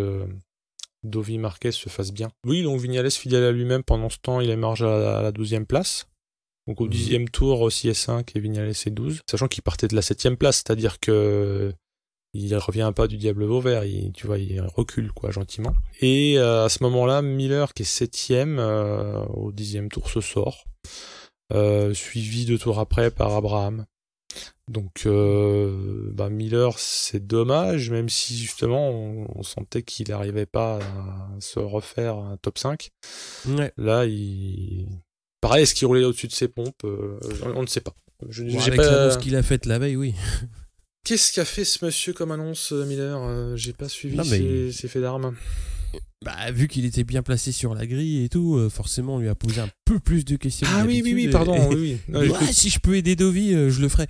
Dovi Marquez se fasse bien. Oui, donc Vignales fidèle à lui-même pendant ce temps, il émerge à la 12e place. Donc au 10e tour, Rossi est 5 et Vignales est 12, sachant qu'il partait de la 7e place, c'est-à-dire que il revient pas du diable Vauvert, il recule quoi gentiment. Et à ce moment-là, Miller qui est 7ème au 10e tour se sort, suivi 2 tours après par Abraham. Donc Miller, c'est dommage, même si justement on sentait qu'il n'arrivait pas à se refaire un top 5. Ouais. Là, pareil, est-ce qu'il roulait au-dessus de ses pompes on ne sait pas. Avec l'annonce qu'il a faite la veille, oui. Qu'est-ce qu'a fait ce monsieur comme annonce, Miller? J'ai pas suivi ses faits d'armes. Bah, vu qu'il était bien placé sur la grille et tout, forcément, on lui a posé un peu plus de questions. Ah oui, pardon, oui. Non, si je peux aider Dovi, je le ferai.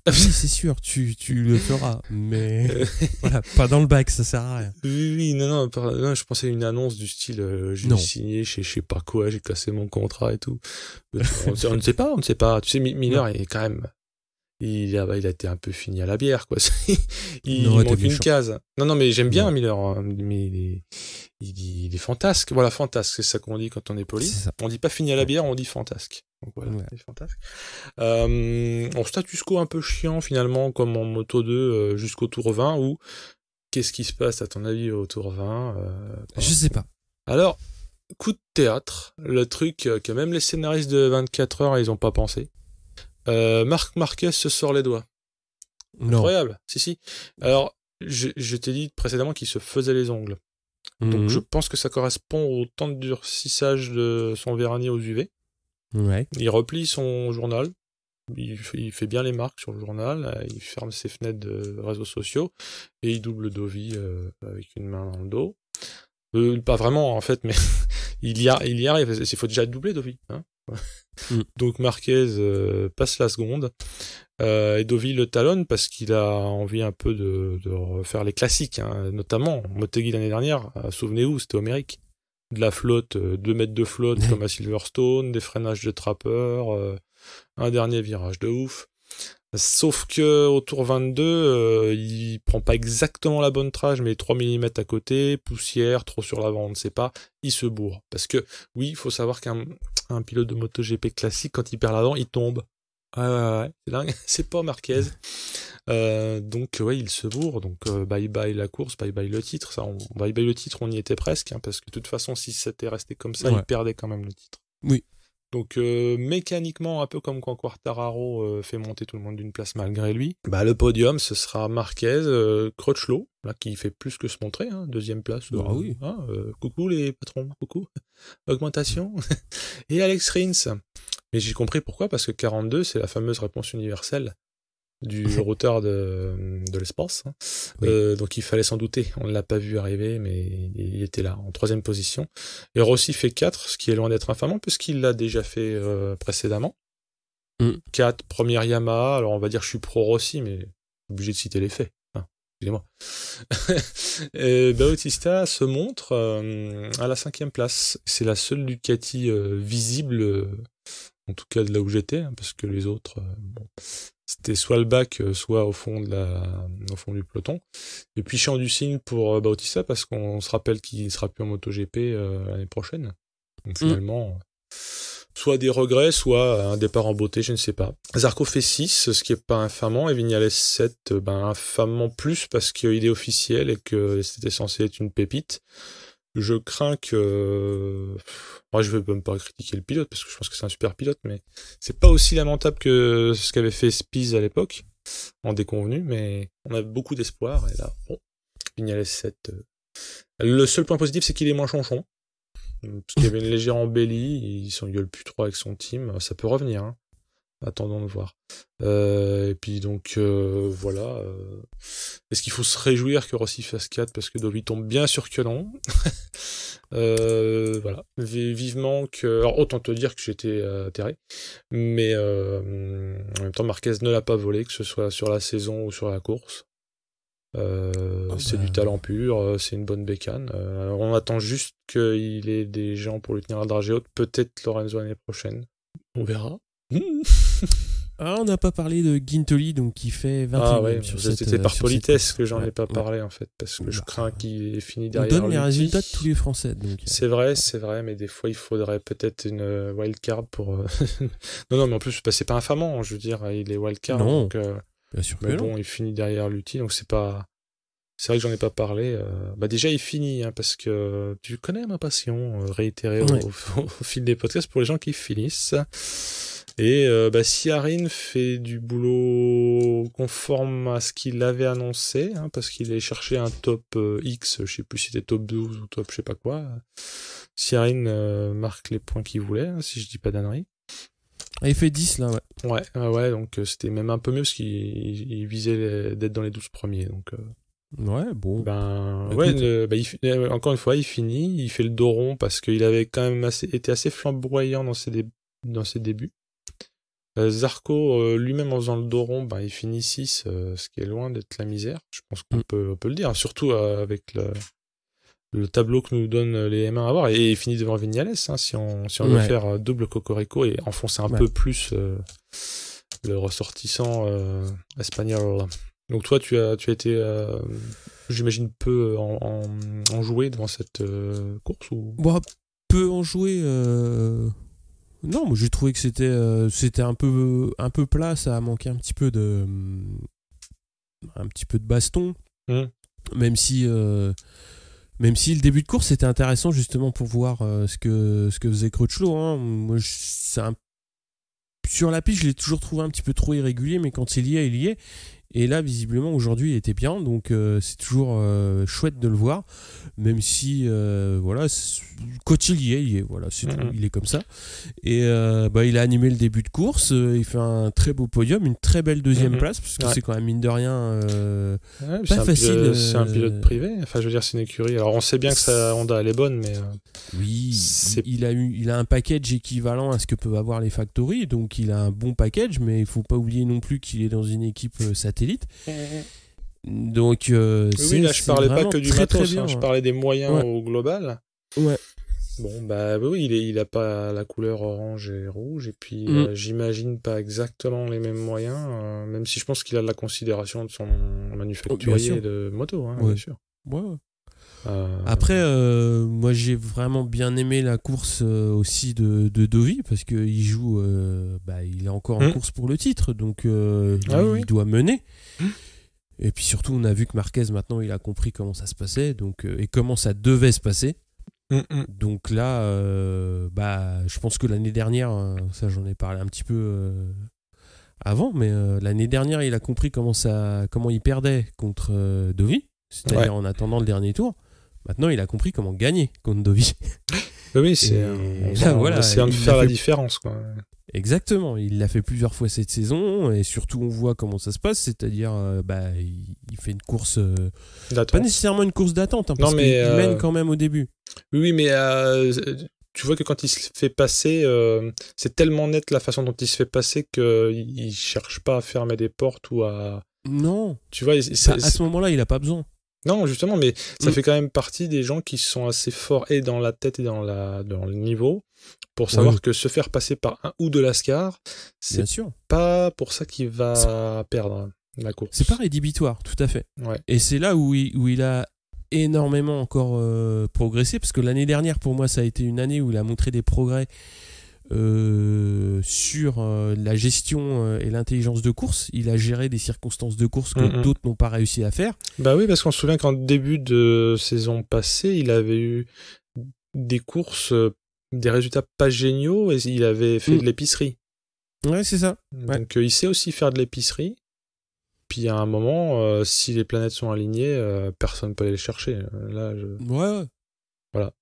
Oui, c'est sûr, tu le feras, mais voilà, pas dans le bac, ça sert à rien. Oui, non, je pensais à une annonce du style, j'ai signé chez je sais pas quoi, j'ai cassé mon contrat et tout. On ne sait pas. Tu sais, Miller est quand même... Il a été un peu fini à la bière, quoi. Il manque une case. Non, mais j'aime bien Miller, hein, mais il est fantasque. Voilà, fantasque, c'est ça qu'on dit quand on est poli. On dit pas fini à la bière, on dit fantasque. Donc voilà, il est fantasque. Status quo un peu chiant finalement, comme en Moto 2 jusqu'au tour 20, où qu'est-ce qui se passe à ton avis au tour 20 Je sais pas. Alors, coup de théâtre, le truc que même les scénaristes de 24 heures, ils ont pas pensé. Marc Marquez se sort les doigts. Non. Incroyable, si. Alors, je t'ai dit précédemment qu'il se faisait les ongles. Donc je pense que ça correspond au temps de durcissage de son vernis aux UV. Ouais. Il replie son journal, il fait bien les marques sur le journal, il ferme ses fenêtres de réseaux sociaux, et il double Dovi avec une main dans le dos. Pas vraiment en fait, mais il y arrive, il faut déjà doubler Dovi. Hein. Donc Marquez passe la seconde et Dovi le talonne parce qu'il a envie un peu de refaire les classiques, hein, notamment Motegi l'année dernière, souvenez-vous, c'était homérique, de la flotte, 2 mètres de flotte comme à Silverstone, des freinages de trapper, un dernier virage de ouf. Sauf que au tour 22, il prend pas exactement la bonne trage, mais 3 mm à côté, poussière, trop sur l'avant, on ne sait pas, il se bourre. Parce que, oui, il faut savoir qu'un pilote de MotoGP classique, quand il perd l'avant, il tombe. Ouais, c'est dingue, c'est pas Marquez. Donc, ouais, il se bourre, donc bye bye la course, bye bye le titre. Bye bye le titre, on y était presque, hein, parce que de toute façon, si c'était resté comme ça, il perdait quand même le titre. Oui. Donc mécaniquement, un peu comme quand Quartararo fait monter tout le monde d'une place malgré lui, le podium, ce sera Marquez, Crutchlow, là, qui fait plus que se montrer, hein, 2e place. Oui. Coucou les patrons, coucou. Augmentation. Et Alex Rins. Mais j'ai compris pourquoi, parce que 42, c'est la fameuse réponse universelle du routeur de l'espace. Hein. Oui. Donc il fallait s'en douter. On ne l'a pas vu arriver, mais il était là, en 3e position. Et Rossi fait 4, ce qui est loin d'être infamant, puisqu'il l'a déjà fait précédemment. 4, première Yamaha. Alors on va dire je suis pro Rossi, mais obligé de citer les faits. Excusez-moi. Bautista se montre à la 5e place. C'est la seule Ducati visible, en tout cas de là où j'étais, hein, parce que les autres... c'était soit le bac, soit au fond du peloton. Et puis champ du signe pour Bautista, parce qu'on se rappelle qu'il ne sera plus en MotoGP l'année prochaine. Donc finalement, soit des regrets, soit un départ en beauté, je ne sais pas. Zarco fait 6, ce qui n'est pas infamant, et Vignales 7, infamant plus, parce qu'il est officiel et que c'était censé être une pépite. Je crains que... Moi, je ne vais même pas critiquer le pilote, parce que je pense que c'est un super pilote, mais c'est pas aussi lamentable que ce qu'avait fait Spies à l'époque, en déconvenu, mais on a beaucoup d'espoir, et là, bon, Vignales 7. Le seul point positif, c'est qu'il est moins chonchon, parce qu'il y avait une légère embellie, il s'engueule plus trop avec son team, ça peut revenir, hein. Attendons de voir. Et puis donc voilà. Est-ce qu'il faut se réjouir que Rossi fasse 4 parce que Dovi tombe bien sûr que non. Voilà. Vivement que... Alors autant te dire que j'étais atterré. Mais en même temps Marquez ne l'a pas volé, que ce soit sur la saison ou sur la course. C'est du talent pur, c'est une bonne bécane. On attend juste qu'il ait des gens pour lui tenir la dragée haute. Peut-être Lorenzo l'année prochaine. On verra. On n'a pas parlé de Guintoli, donc qui fait 21 sur cette... C'était par politesse que j'en ai pas parlé, en fait, parce que je crains qu'il ait fini derrière lui. On donne les résultats de tous les Français. Donc... C'est vrai, mais des fois, il faudrait peut-être une wildcard pour... non, mais en plus, c'est pas infamant, je veux dire, il est wildcard. Non, donc, bien sûr que mais bon, non. il finit derrière Lutti, donc c'est pas... C'est vrai que j'en ai pas parlé. Déjà, il finit, hein, parce que tu connais ma passion, réitérée au fil des podcasts pour les gens qui finissent. Et si Harin fait du boulot conforme à ce qu'il avait annoncé, hein, parce qu'il allait chercher un top X, je sais plus si c'était top 12 ou top je sais pas quoi, si Harin marque les points qu'il voulait, hein, si je dis pas d'ânerie. Ah, il fait 10 là, ouais. Ouais, donc c'était même un peu mieux parce qu'il visait d'être dans les 12 premiers. Donc, ouais, bon. Encore une fois, il finit, il fait le dos rond parce qu'il avait quand même été assez flamboyant dans ses débuts. Zarco, lui-même en faisant le dos rond, il finit 6, ce qui est loin d'être la misère. Je pense qu'on peut le dire, surtout avec le tableau que nous donnent les M1 à voir. Et il finit devant Vignales, hein, si on veut faire double cocorico et enfoncer un peu plus le ressortissant espagnol. Donc toi, tu as été, j'imagine, peu en jouer dans cette course ou... Peu en jouer... Non, moi j'ai trouvé que c'était un peu plat, ça a manqué un petit peu de baston, même si le début de course était intéressant justement pour voir ce que faisait Crutchlow. Hein. Moi, sur la piste, je l'ai toujours trouvé un petit peu trop irrégulier, mais quand il y est. Et là, visiblement, aujourd'hui, il était bien, donc c'est toujours chouette de le voir, même si, quand il y est, voilà, c'est tout, il est comme ça. Et il a animé le début de course, il fait un très beau podium, une très belle deuxième place, parce que c'est quand même, mine de rien, pas facile. C'est un pilote privé, enfin, je veux dire, c'est une écurie. Alors, on sait bien que sa Honda, elle est bonne, mais... Oui, il a un package équivalent à ce que peuvent avoir les factories, donc il a un bon package, mais il faut pas oublier non plus qu'il est dans une équipe satellite. Donc oui, là je parlais pas que du matos, bien, je parlais des moyens au global. Ouais. Bon oui, il a pas la couleur orange et rouge, et puis j'imagine pas exactement les mêmes moyens, même si je pense qu'il a de la considération de son manufacturier de moto, hein, bien sûr. Ouais. Après, moi j'ai vraiment bien aimé la course aussi de Dovi, parce qu'il joue, il est encore en course pour le titre, donc il doit mener. Et puis surtout, on a vu que Marquez maintenant il a compris comment ça se passait, donc et comment ça devait se passer. Donc là, je pense que l'année dernière, ça j'en ai parlé un petit peu avant, mais l'année dernière il a compris comment il perdait contre Dovi, c'est-à-dire en attendant le dernier tour. Maintenant, il a compris comment gagner contre Dovi. Oui, c'est de faire la différence, quoi. Exactement, il l'a fait plusieurs fois cette saison, et surtout on voit comment ça se passe, c'est-à-dire il fait une course, pas nécessairement une course d'attente, hein, parce qu'il mène quand même au début. Oui, mais tu vois que quand il se fait passer, c'est tellement net la façon dont il se fait passer qu'il cherche pas à fermer des portes ou à... Non, tu vois, à ce moment-là, il a pas besoin. Non, justement, mais ça fait quand même partie des gens qui sont assez forts et dans la tête et dans le niveau pour savoir que se faire passer par un ou deux lascars, c'est pas pour ça qu'il va perdre la course. C'est pas rédhibitoire, tout à fait. Ouais. Et c'est là où il a énormément encore progressé, parce que l'année dernière, pour moi, ça a été une année où il a montré des progrès sur la gestion et l'intelligence de course. Il a géré des circonstances de course que d'autres n'ont pas réussi à faire. Bah oui, parce qu'on se souvient qu'en début de saison passée, il avait eu des courses, des résultats pas géniaux, et il avait fait de l'épicerie. Ouais, c'est ça. Donc il sait aussi faire de l'épicerie. Puis à un moment, si les planètes sont alignées, personne ne peut aller les chercher. Là, voilà,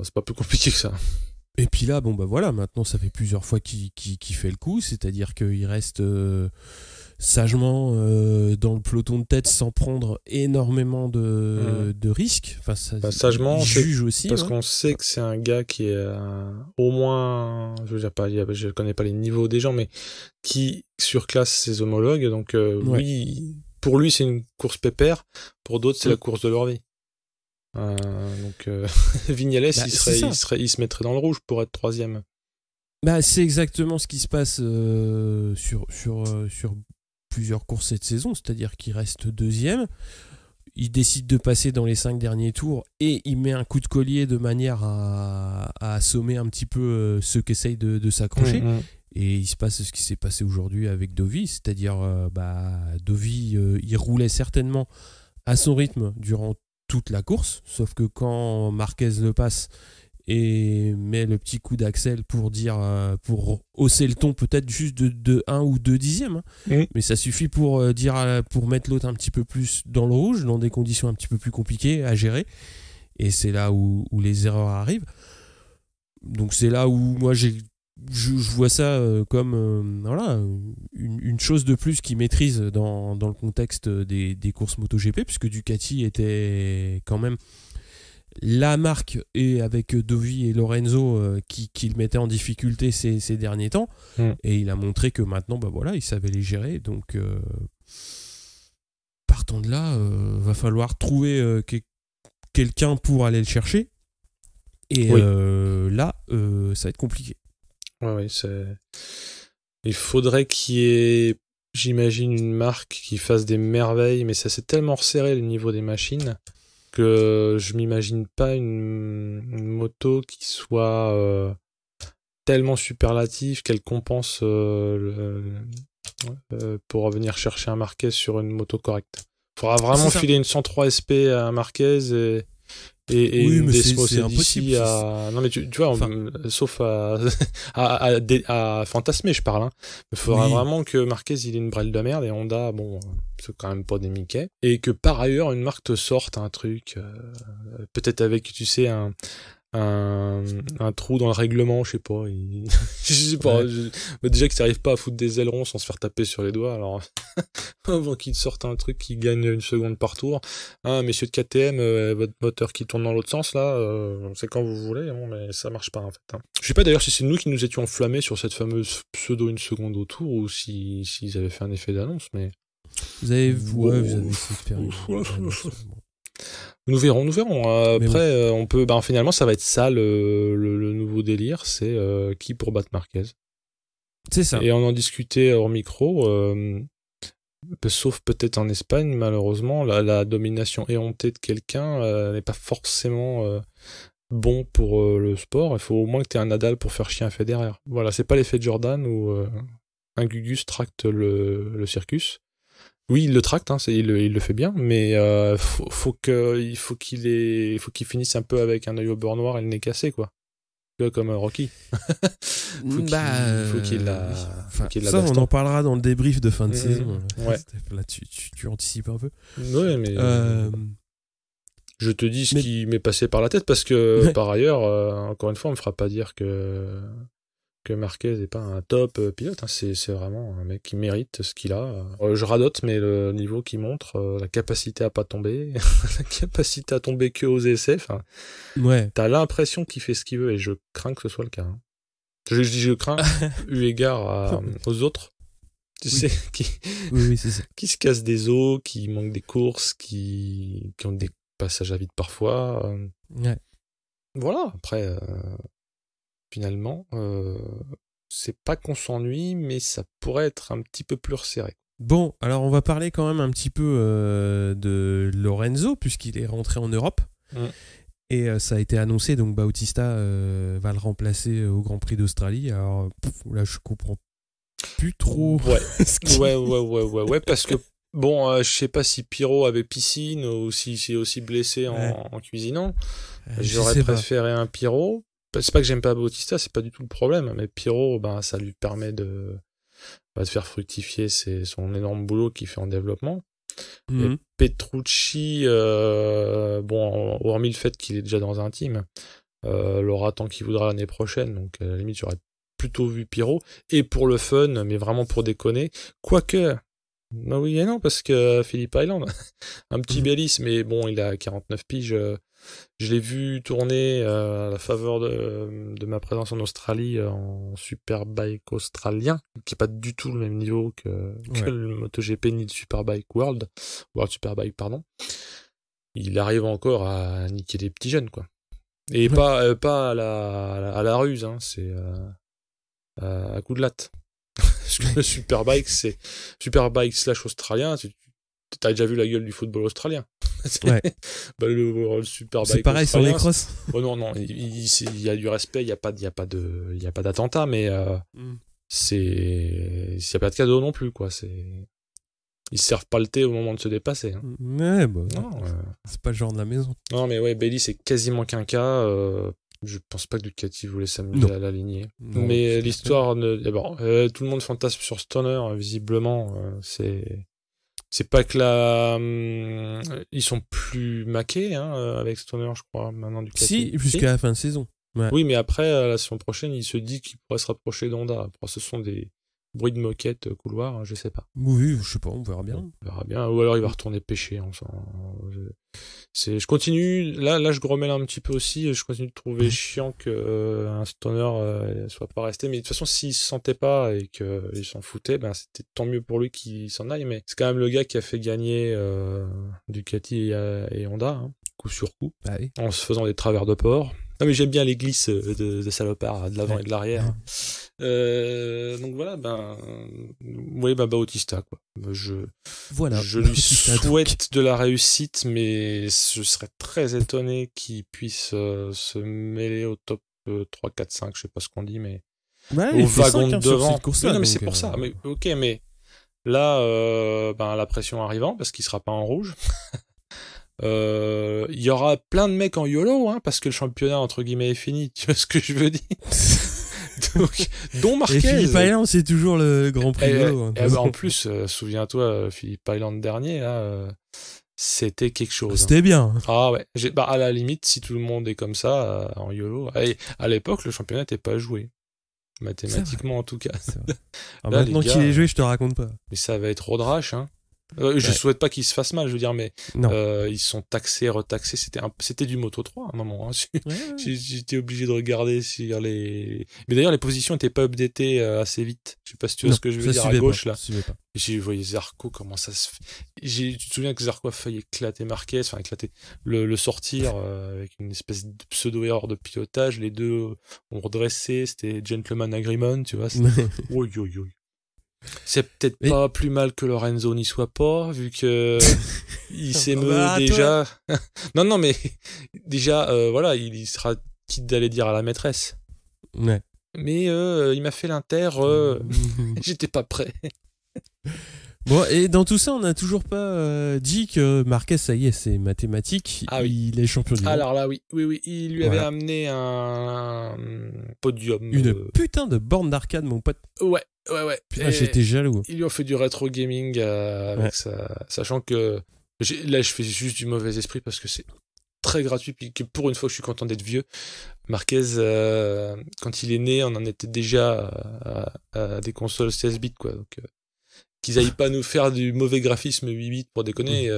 c'est pas plus compliqué que ça. Et puis là, maintenant ça fait plusieurs fois qu'il fait le coup, c'est-à-dire qu'il reste sagement dans le peloton de tête sans prendre énorment de risques. Enfin, sagement, il juge aussi. Parce qu'on sait que c'est un gars qui est au moins, je veux dire pas, je connais pas les niveaux des gens, mais qui surclasse ses homologues. Donc oui, pour lui c'est une course pépère, pour d'autres c'est la course de leur vie. Vignales, il se mettrait dans le rouge pour être troisième. C'est exactement ce qui se passe sur plusieurs courses cette saison, c'est-à-dire qu'il reste deuxième, il décide de passer dans les 5 derniers tours et il met un coup de collier de manière à assommer un petit peu ceux qui essayent de s'accrocher. Et il se passe ce qui s'est passé aujourd'hui avec Dovi, c'est-à-dire Dovi il roulait certainement à son rythme durant toute la course, sauf que quand Marquez le passe et met le petit coup d'axel pour dire, pour hausser le ton peut-être juste de 1 ou 2 dixièmes, hein. Mais ça suffit pour dire, pour mettre l'autre un petit peu plus dans le rouge, dans des conditions un petit peu plus compliquées à gérer. Et c'est là où les erreurs arrivent. Donc c'est là où moi je vois ça comme voilà, une chose de plus qu'ils maîtrisent dans le contexte des courses MotoGP, puisque Ducati était quand même la marque, et avec Dovi et Lorenzo qui le mettaient en difficulté ces derniers temps. Et il a montré que maintenant voilà, il savait les gérer. Donc partant de là, va falloir trouver quelqu'un pour aller le chercher. Et là, ça va être compliqué. Ouais, il faudrait qu'il y ait, j'imagine, une marque qui fasse des merveilles, mais ça s'est tellement resserré le niveau des machines que je m'imagine pas une moto qui soit tellement superlative qu'elle compense pour venir chercher un Marquez sur une moto correcte. Il faudra vraiment filer une 103 SP à un Marquez et oui, une mais Desmo c'est impossible. à... Non mais tu vois, sauf à fantasmer, je parle. Hein. Il faudra vraiment que Marquez il ait une brêle de merde, et Honda, bon, c'est quand même pas des Mickey. Et que par ailleurs, une marque te sorte un truc, peut-être avec, tu sais, un trou dans le règlement, je sais pas. Je sais pas. Mais déjà que ça arrive pas à foutre des ailerons sans se faire taper sur les doigts, alors avant qu'ils sortent un truc qui gagne 1 seconde par tour. Hein, messieurs de KTM, votre moteur qui tourne dans l'autre sens là, c'est quand vous voulez, hein, mais ça marche pas en fait. Hein. Je sais pas d'ailleurs si c'est nous qui nous étions enflammés sur cette fameuse pseudo 1 seconde au tour, ou s'ils avaient fait un effet d'annonce, mais vous avez essayé de faire Nous verrons. Après, on peut. Finalement, ça va être ça le nouveau délire, c'est qui pour battre Marquez. C'est ça. Et on en discutait hors micro, sauf peut-être en Espagne, malheureusement, la domination éhontée de quelqu'un n'est pas forcément bon pour le sport. Il faut au moins que tu aies un Nadal pour faire chier un Federer. Voilà, c'est pas l'effet de Jordan où un Gugus tracte le circus. Oui, il le tracte, hein, il le fait bien, mais faut qu'il finisse un peu avec un œil au beurre noir et le nez cassé, quoi. Comme Rocky. faut qu'il la ça, on en parlera dans le débrief de fin de saison. Ouais. Là, tu anticipes un peu. Ouais, mais je te dis ce qui m'est passé par la tête, parce que par ailleurs, encore une fois, on me fera pas dire que Marquez n'est pas un top pilote, hein. C'est vraiment un mec qui mérite ce qu'il a. Je radote, mais le niveau qu'il montre, la capacité à pas tomber, la capacité à tomber que aux essais, t'as l'impression qu'il fait ce qu'il veut, et je crains que ce soit le cas. Hein. Je crains, eu égard aux autres, tu sais, c'est ça. Qui se cassent des os, qui manquent des courses, qui ont des passages à vide parfois. Voilà, après... Finalement, c'est pas qu'on s'ennuie, mais ça pourrait être un petit peu plus resserré. Bon, alors on va parler quand même un petit peu de Lorenzo, puisqu'il est rentré en Europe. Et ça a été annoncé, donc Bautista va le remplacer au Grand Prix d'Australie. Alors là, je comprends plus trop. Ouais, parce que bon, je sais pas si Pirot avait piscine ou s'il s'est aussi blessé en cuisinant. J'aurais préféré un Pirot. C'est pas que j'aime pas Bautista, c'est pas du tout le problème, mais Pirot, ça lui permet de faire fructifier son énorme boulot qu'il fait en développement. Et Petrucci, hormis le fait qu'il est déjà dans un team, l'aura tant qu'il voudra l'année prochaine, donc à la limite j'aurais plutôt vu Pirot, et pour le fun, mais vraiment pour déconner, quoique, oui et non, parce que Phillip Island, un petit Bellis, mais bon, il a 49 piges. Je l'ai vu tourner à la faveur de ma présence en Australie en Superbike australien, qui n'est pas du tout le même niveau que le MotoGP ni le Superbike World Superbike, pardon. Il arrive encore à niquer des petits jeunes, quoi. Et pas à la ruse, hein, c'est à coup de latte. Parce que le Superbike, c'est Superbike / australien, t'as déjà vu la gueule du football australien. Le Superbike c'est pareil sur les crosses. Non, il y a du respect, il y a pas d'attentat, mais s'il y a pas de cadeau non plus, quoi. Ils se servent pas le thé au moment de se dépasser. Hein. Non, c'est pas le genre de la maison. Non, mais Bailey, c'est quasiment qu'un cas. Je pense pas que Ducati voulait s'amuser Non. à l'aligner. Non, Mais tout à l'histoire d'abord, tout le monde fantasme sur Stoner, visiblement, c'est pas que ils sont plus maqués avec Stoner, je crois, maintenant Ducati. Si, jusqu'à la fin de saison. Ouais. Oui, mais après, la saison prochaine, il se dit qu'il pourrait se rapprocher d'Honda. Après, ce sont des bruits de moquette couloir, je sais pas. Oui, je sais pas, on verra bien. On verra bien. Ou alors il va retourner pêcher. Je continue. Là, je grommelle un petit peu aussi. Je continue de trouver chiant que un Stoner soit pas resté. Mais de toute façon, s'il se sentait pas et qu'il s'en foutait, ben c'était tant mieux pour lui qu'il s'en aille. Mais c'est quand même le gars qui a fait gagner Ducati et Honda, coup sur coup, en se faisant des travers de port. Non, mais j'aime bien les glisses de salopard de l'avant et de l'arrière. Donc voilà, Bautista, quoi. Je lui souhaite de la réussite, mais je serais très étonné qu'il puisse se mêler au top 3, 4, 5, je sais pas ce qu'on dit, mais au wagon de devant. Non, mais c'est pour ça. Mais, ok, mais là, la pression arrivant, parce qu'il sera pas en rouge. Il y aura plein de mecs en YOLO, parce que le championnat entre guillemets est fini. Tu vois ce que je veux dire? Dont Marquez. Et Philippe Island, c'est toujours le Grand Prix YOLO. En plus, souviens-toi, Philippe Island dernier, là, c'était quelque chose. C'était bien. Ah ouais. À la limite, si tout le monde est comme ça en YOLO. À l'époque, le championnat n'était pas joué. Mathématiquement, en tout cas. Là, maintenant qu'il est joué, je te raconte pas. Mais ça va être Rodrache, je souhaite pas qu'ils se fassent mal, je veux dire, mais ils sont taxés, retaxés. C'était du Moto 3 à un moment. J'étais obligé de regarder sur les. Mais d'ailleurs, les positions n'étaient pas updatées assez vite. Je sais pas si tu vois ce que je veux dire à gauche là. J'ai vu Zarco, comment ça se fait. Tu te souviens que Zarco a failli éclater Marquez, le sortir avec une espèce de pseudo-erreur de pilotage. Les deux ont redressé, c'était gentleman agreement, tu vois. Oui. C'est peut-être pas plus mal que Lorenzo n'y soit pas, vu que il s'émeut déjà. non, mais déjà, il sera quitte d'aller dire à la maîtresse. Ouais. Mais il m'a fait l'inter, j'étais pas prêt. Bon, et dans tout ça, on n'a toujours pas dit que Marquez, ça y est, c'est mathématique. Ah oui. Il est champion du monde. Alors là, oui, il lui avait amené un podium. Une putain de borne d'arcade, mon pote. Ouais. Putain, j'étais jaloux. Ils lui ont fait du rétro gaming avec ça, sachant que là, je fais juste du mauvais esprit parce que c'est très gratuit, puis que pour une fois, je suis content d'être vieux. Marquez, quand il est né, on en était déjà à des consoles 16 bits, quoi. Donc, qu'ils aillent pas nous faire du mauvais graphisme 8 bits pour déconner.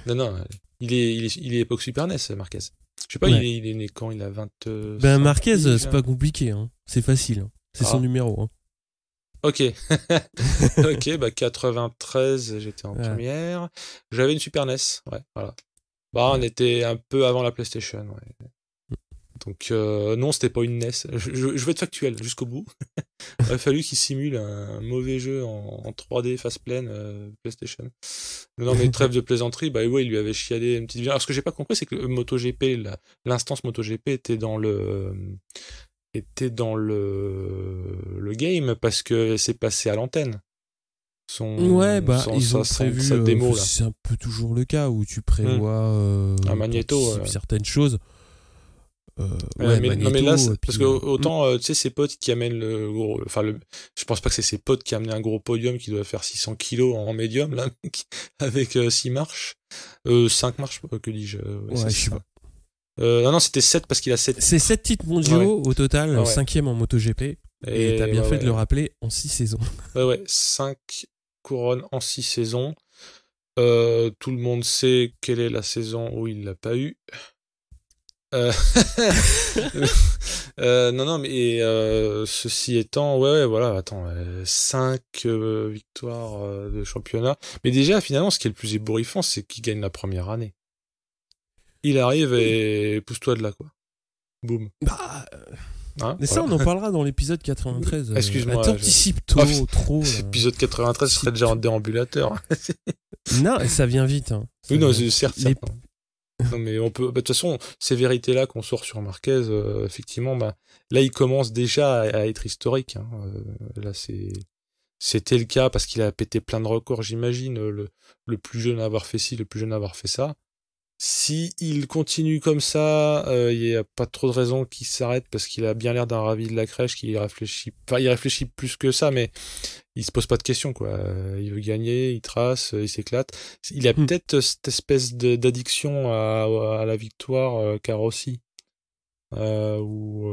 Non, il est époque Super NES, Marquez. Je sais pas, il est né quand? Il a 20. Marquez, c'est pas compliqué, c'est facile. C'est son numéro. Ok. 93, j'étais en première. J'avais une Super NES, voilà. On était un peu avant la PlayStation, Donc, non, c'était pas une NES. Je vais être factuel jusqu'au bout. Il aurait fallu qu'il simule un mauvais jeu en 3D face pleine PlayStation. Non, mais trêve de plaisanterie, il lui avait chiadé une petite vie. Alors, ce que j'ai pas compris, c'est que le MotoGP, l'instance MotoGP était dans le game parce que c'est passé à l'antenne. Ils ont prévu sa démo, là. C'est un peu toujours le cas où tu prévois un magnéto certaines choses. Mais là, parce que autant, tu sais, ses potes qui amènent le gros, je pense pas que c'est ses potes qui amenaient un gros podium qui doit faire 600 kilos en médium, là, avec 6 marches, 5 marches, que dis-je, je sais pas. Non, c'était 7 parce qu'il a 7. C'est 7 titres mondiaux au total, 5e en MotoGP. Et t'as bien fait de le rappeler, en 6 saisons. 5 couronnes en 6 saisons. Tout le monde sait quelle est la saison où il l'a pas eu. Non, mais ceci étant, voilà, attends, 5 victoires de championnat. Mais déjà, finalement, ce qui est le plus ébouriffant, c'est qu'il gagne la première année. Il arrive et pousse-toi de là, quoi. Boum. Mais ça, on en parlera dans l'épisode 93. Excuse-moi. T'anticipes trop. L'épisode 93 serait déjà en déambulateur. Non, ça vient vite. Oui, non, c'est certes. Non, mais on peut. De toute façon, ces vérités-là qu'on sort sur Marquez, effectivement, là, il commence déjà à être historique. Là, c'était le cas parce qu'il a pété plein de records, j'imagine. Le plus jeune à avoir fait ci, le plus jeune à avoir fait ça. Si il continue comme ça, il n'y a pas trop de raison qu'il s'arrête parce qu'il a bien l'air d'un ravi de la crèche, qu'il réfléchit. Enfin, il réfléchit plus que ça, mais il se pose pas de questions, quoi. Il veut gagner, il trace, il s'éclate. Il a peut-être cette espèce d'addiction à la victoire qu'a Rossi. Où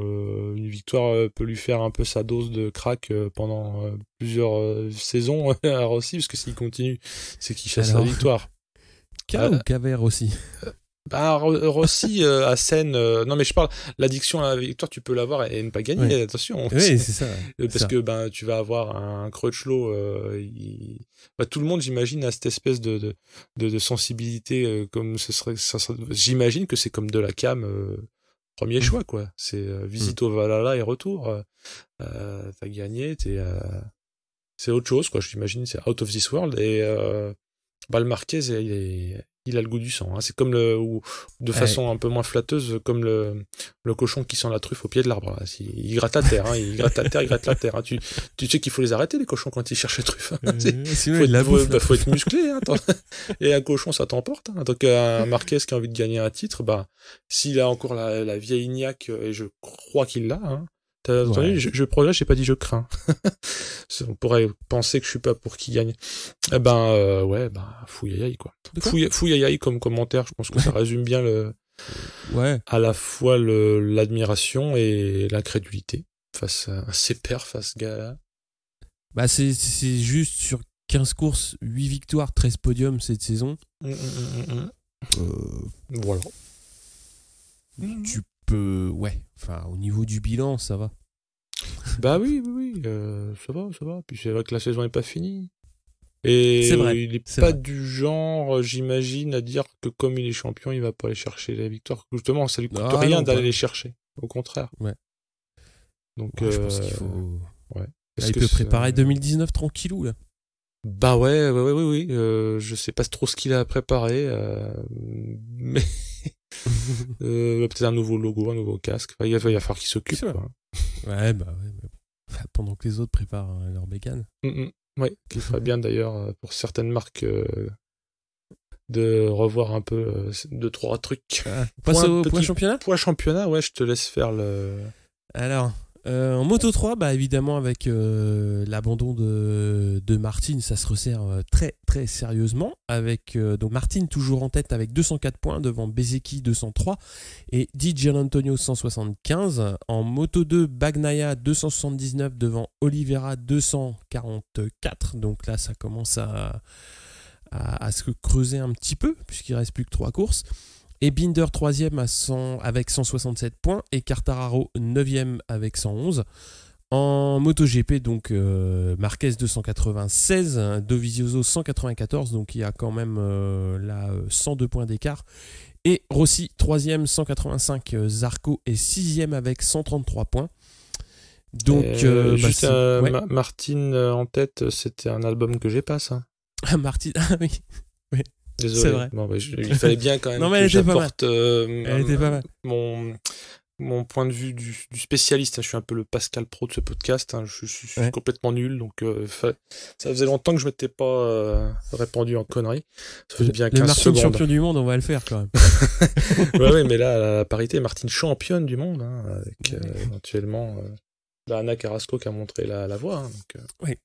une victoire peut lui faire un peu sa dose de crack pendant plusieurs saisons à Rossi, parce que s'il continue, c'est qu'il chasse la victoire. Ou Cavert aussi. Rossi à Seine, non mais je parle, l'addiction à la victoire, tu peux l'avoir et ne pas gagner, attention. Oui, c'est ça. Parce que tu vas avoir un Crutchlow, tout le monde, j'imagine, a cette espèce de sensibilité, comme ce serait, j'imagine que c'est comme de la cam, premier choix, quoi. C'est visite au Valhalla et retour. T'as gagné, c'est autre chose, quoi. J'imagine, c'est out of this world. Et le Marquez, il a le goût du sang. Hein. C'est comme de façon un peu moins flatteuse, comme le cochon qui sent la truffe au pied de l'arbre. Hein. Il gratte la terre, hein. Il gratte la terre. Hein. Tu sais qu'il faut les arrêter, les cochons, quand ils cherchent la truffe. Hein. Faut être musclé. Hein. Et un cochon, ça t'emporte. Hein. Donc un Marquez qui a envie de gagner un titre, s'il a encore la vieille niaque, et je crois qu'il l'a, hein. T'as entendu, je progresse, j'ai pas dit je crains. On pourrait penser que je suis pas pour qui gagne. Fouillaï, quoi. Fouillaï comme commentaire, je pense que ça résume bien à la fois l'admiration et l'incrédulité face à ses pairs, face Gala. C'est juste sur 15 courses, 8 victoires, 13 podiums cette saison. Voilà. Tu peux, au niveau du bilan, ça va. Oui, ça va. Puis c'est vrai que la saison n'est pas finie. Et c'est vrai, il n'est pas du genre, j'imagine, à dire que comme il est champion, il va pas aller chercher la victoire. Justement, ça lui coûte rien d'aller les chercher. Au contraire. Ouais. Donc, je pense qu'il faut. Ouais. Il peut préparer 2019 tranquillou, là. Oui. Je sais pas trop ce qu'il a préparé, mais peut-être un nouveau logo, un nouveau casque. Il va falloir qu'il s'occupe. Ouais. Pendant que les autres préparent leur bécane. Oui, qui ferait bien d'ailleurs pour certaines marques de revoir un peu 2-3 trucs. Passe au point championnat. Point championnat, je te laisse faire le. Alors. En Moto 3, évidemment, avec l'abandon de Martin, ça se resserre très très sérieusement. Avec donc Martin toujours en tête avec 204 points devant Bezzecchi 203 et Di Gianantonio 175. En Moto 2, Bagnaia 279 devant Oliveira 244. Donc là, ça commence à se creuser un petit peu puisqu'il reste plus que 3 courses. Et Binder 3e avec 167 points et Quartararo 9e avec 111. En MotoGP, donc Marquez 296, Dovizioso 194, donc il y a quand même 102 points d'écart. Et Rossi 3e 185, Zarco est 6e avec 133 points. Donc, juste Martin en tête, c'était un album que j'ai pas, ça. Martin, oui. Désolé. C'est vrai. Il fallait bien quand même que j'apporte mon point de vue du spécialiste. Je suis un peu le Pascal Pro de ce podcast. Je suis complètement nul, donc ça faisait longtemps que je m'étais pas répandu en conneries. Ça faisait bien 15 le Martin secondes. champion du monde, on va le faire quand même. Oui, mais là, à la parité, Martine championne du monde, avec éventuellement Anna Carrasco qui a montré la voie. Donc,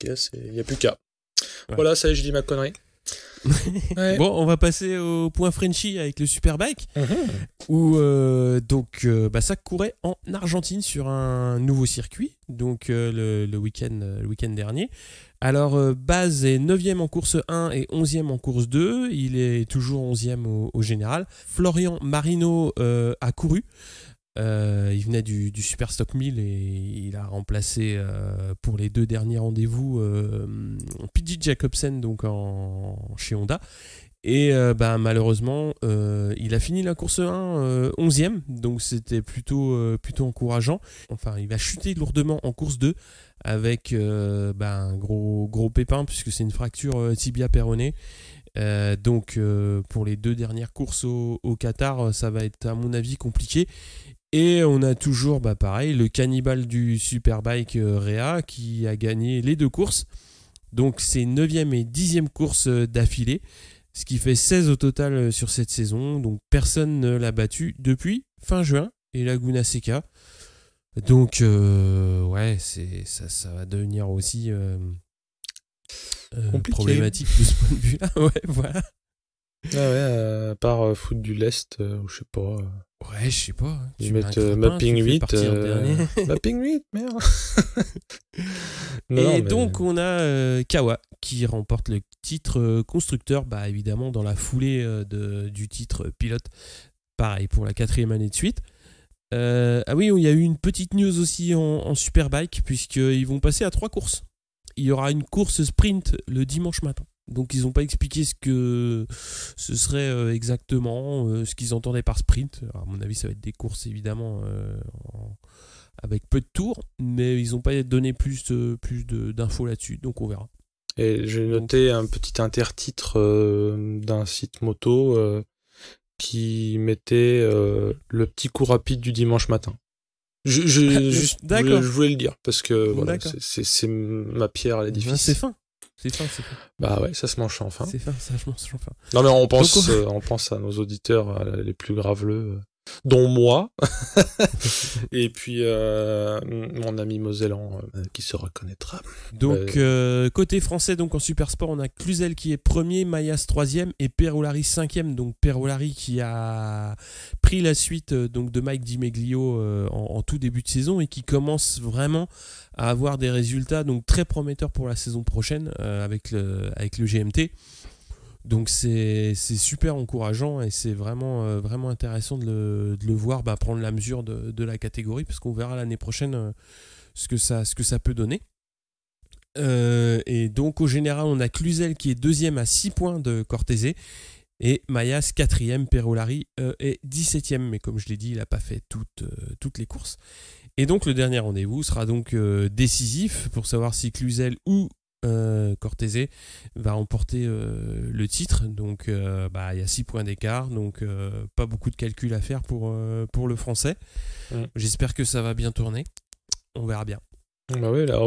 il n'y a plus qu'à. Voilà, ça y est, j'ai dit ma connerie. Bon, on va passer au point Frenchy avec le Superbike où ça courait en Argentine sur un nouveau circuit, donc le week-end dernier. Alors Baz est 9e en course 1 et 11e en course 2, il est toujours 11e au général. Florian Marino a couru. Il venait du Super Stock 1000 et il a remplacé pour les 2 derniers rendez-vous P.J. Jacobsen donc chez Honda et malheureusement il a fini la course 1 11e, donc c'était plutôt encourageant. Enfin, il va chuter lourdement en course 2 avec un gros pépin puisque c'est une fracture tibia-péroné. Donc pour les 2 dernières courses au Qatar, ça va être à mon avis compliqué. Et on a toujours, pareil, le cannibale du Superbike Réa qui a gagné les 2 courses. Donc c'est 9e et 10e course d'affilée. ce qui fait 16 au total sur cette saison. Donc personne ne l'a battu depuis fin juin et Laguna Seca. Donc ouais, ça va devenir aussi problématique de ce point de vue-là. Ouais, voilà. Ah ouais, à part Foot du Lest, ou je sais pas. Ouais, je sais pas. Ils mettent Mapping 8. Mapping 8, merde. Et donc, on a Kawa qui remporte le titre constructeur, bah, évidemment, dans la foulée du titre pilote. Pareil, pour la 4e année de suite. Ah oui, il y a eu une petite news aussi en Superbike, puisqu'ils vont passer à 3 courses. Il y aura une course sprint le dimanche matin. Donc ils n'ont pas expliqué ce que ce serait exactement, ce qu'ils entendaient par sprint. Alors, à mon avis, ça va être des courses évidemment avec peu de tours, mais ils n'ont pas donné plus d'infos là-dessus, donc on verra. Et j'ai noté un petit intertitre d'un site moto qui mettait le petit coup rapide du dimanche matin. Je voulais le dire parce que voilà, c'est ma pierre à l'édifice. C'est fin. C'est fin. Bah ouais, ça se mange enfin. C'est fin, ça se mange enfin. Non mais on pense à nos auditeurs les plus graveleux, dont moi, et puis mon ami Mosellan qui se reconnaîtra. Donc côté français, donc en Supersport, on a Cluzel qui est premier, Mayas 3e et Perolari 5e. Donc Perolari qui a pris la suite donc de Mike Di Meglio en tout début de saison et qui commence vraiment à avoir des résultats donc très prometteurs pour la saison prochaine avec le GMT. Donc c'est super encourageant et c'est vraiment, vraiment intéressant de le voir prendre la mesure de la catégorie, parce qu'on verra l'année prochaine ce que ça peut donner. Et donc au général, on a Cluzel qui est 2e à 6 points de Cortese et Mayas 4e, Perolari est 17e, mais comme je l'ai dit, il n'a pas fait toutes les courses. Et donc le dernier rendez-vous sera donc décisif pour savoir si Cluzel ou Cortese va remporter le titre. Donc il y a 6 points d'écart, donc pas beaucoup de calculs à faire pour le français. J'espère que ça va bien tourner, on verra bien. Bah oui, là,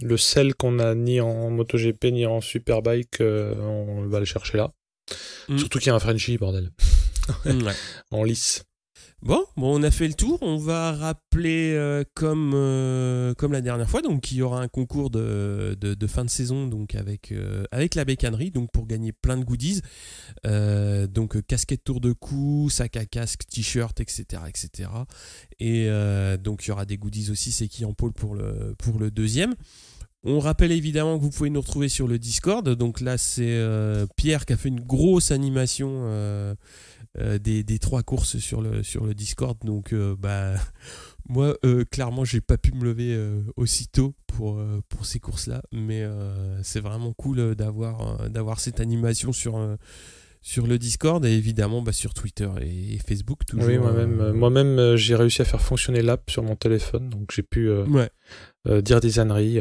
le sel qu'on a ni en MotoGP ni en Superbike, on va le chercher là. Surtout qu'il y a un Frenchie, bordel. Ouais. En lice. Bon, on a fait le tour. On va rappeler comme la dernière fois, donc il y aura un concours de fin de saison, donc avec la bécannerie, donc pour gagner plein de goodies, donc casquette tour de cou, sac à casque, t-shirt, etc., etc. Et donc il y aura des goodies aussi, c'est qui en pôle pour le deuxième. On rappelle évidemment que vous pouvez nous retrouver sur le Discord. Donc là, c'est Pierre qui a fait une grosse animation des 3 courses sur le Discord. Donc moi, clairement, j'ai pas pu me lever aussitôt pour ces courses-là. Mais c'est vraiment cool d'avoir cette animation sur le Discord et évidemment sur Twitter et Facebook toujours. Oui, moi-même j'ai réussi à faire fonctionner l'app sur mon téléphone, donc j'ai pu dire des âneries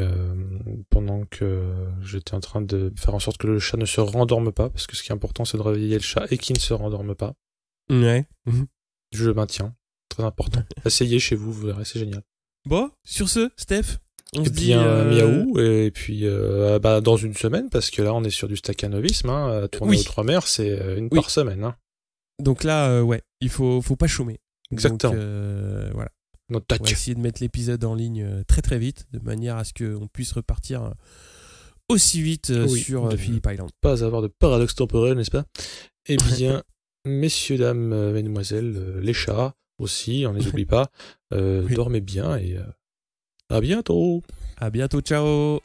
pendant que j'étais en train de faire en sorte que le chat ne se rendorme pas, parce que ce qui est important c'est de réveiller le chat et qu'il ne se rendorme pas. Ouais. Je le maintiens, très important. Essayez chez vous, vous verrez, c'est génial. Bon, sur ce, Steph, on se dit miaou, et puis dans une semaine, parce que là on est sur du staccanovisme, à tourner aux 3 mers, c'est une par semaine. Hein. Donc là, il faut pas chômer. Exactement. Donc, voilà. On va essayer de mettre l'épisode en ligne très très vite, de manière à ce qu'on puisse repartir aussi vite sur Phillip Island. Pas avoir de paradoxe temporel, n'est-ce pas? Eh bien, messieurs, dames, mesdemoiselles, les chats aussi, on ne les oublie pas, dormez bien et à bientôt. À bientôt, ciao.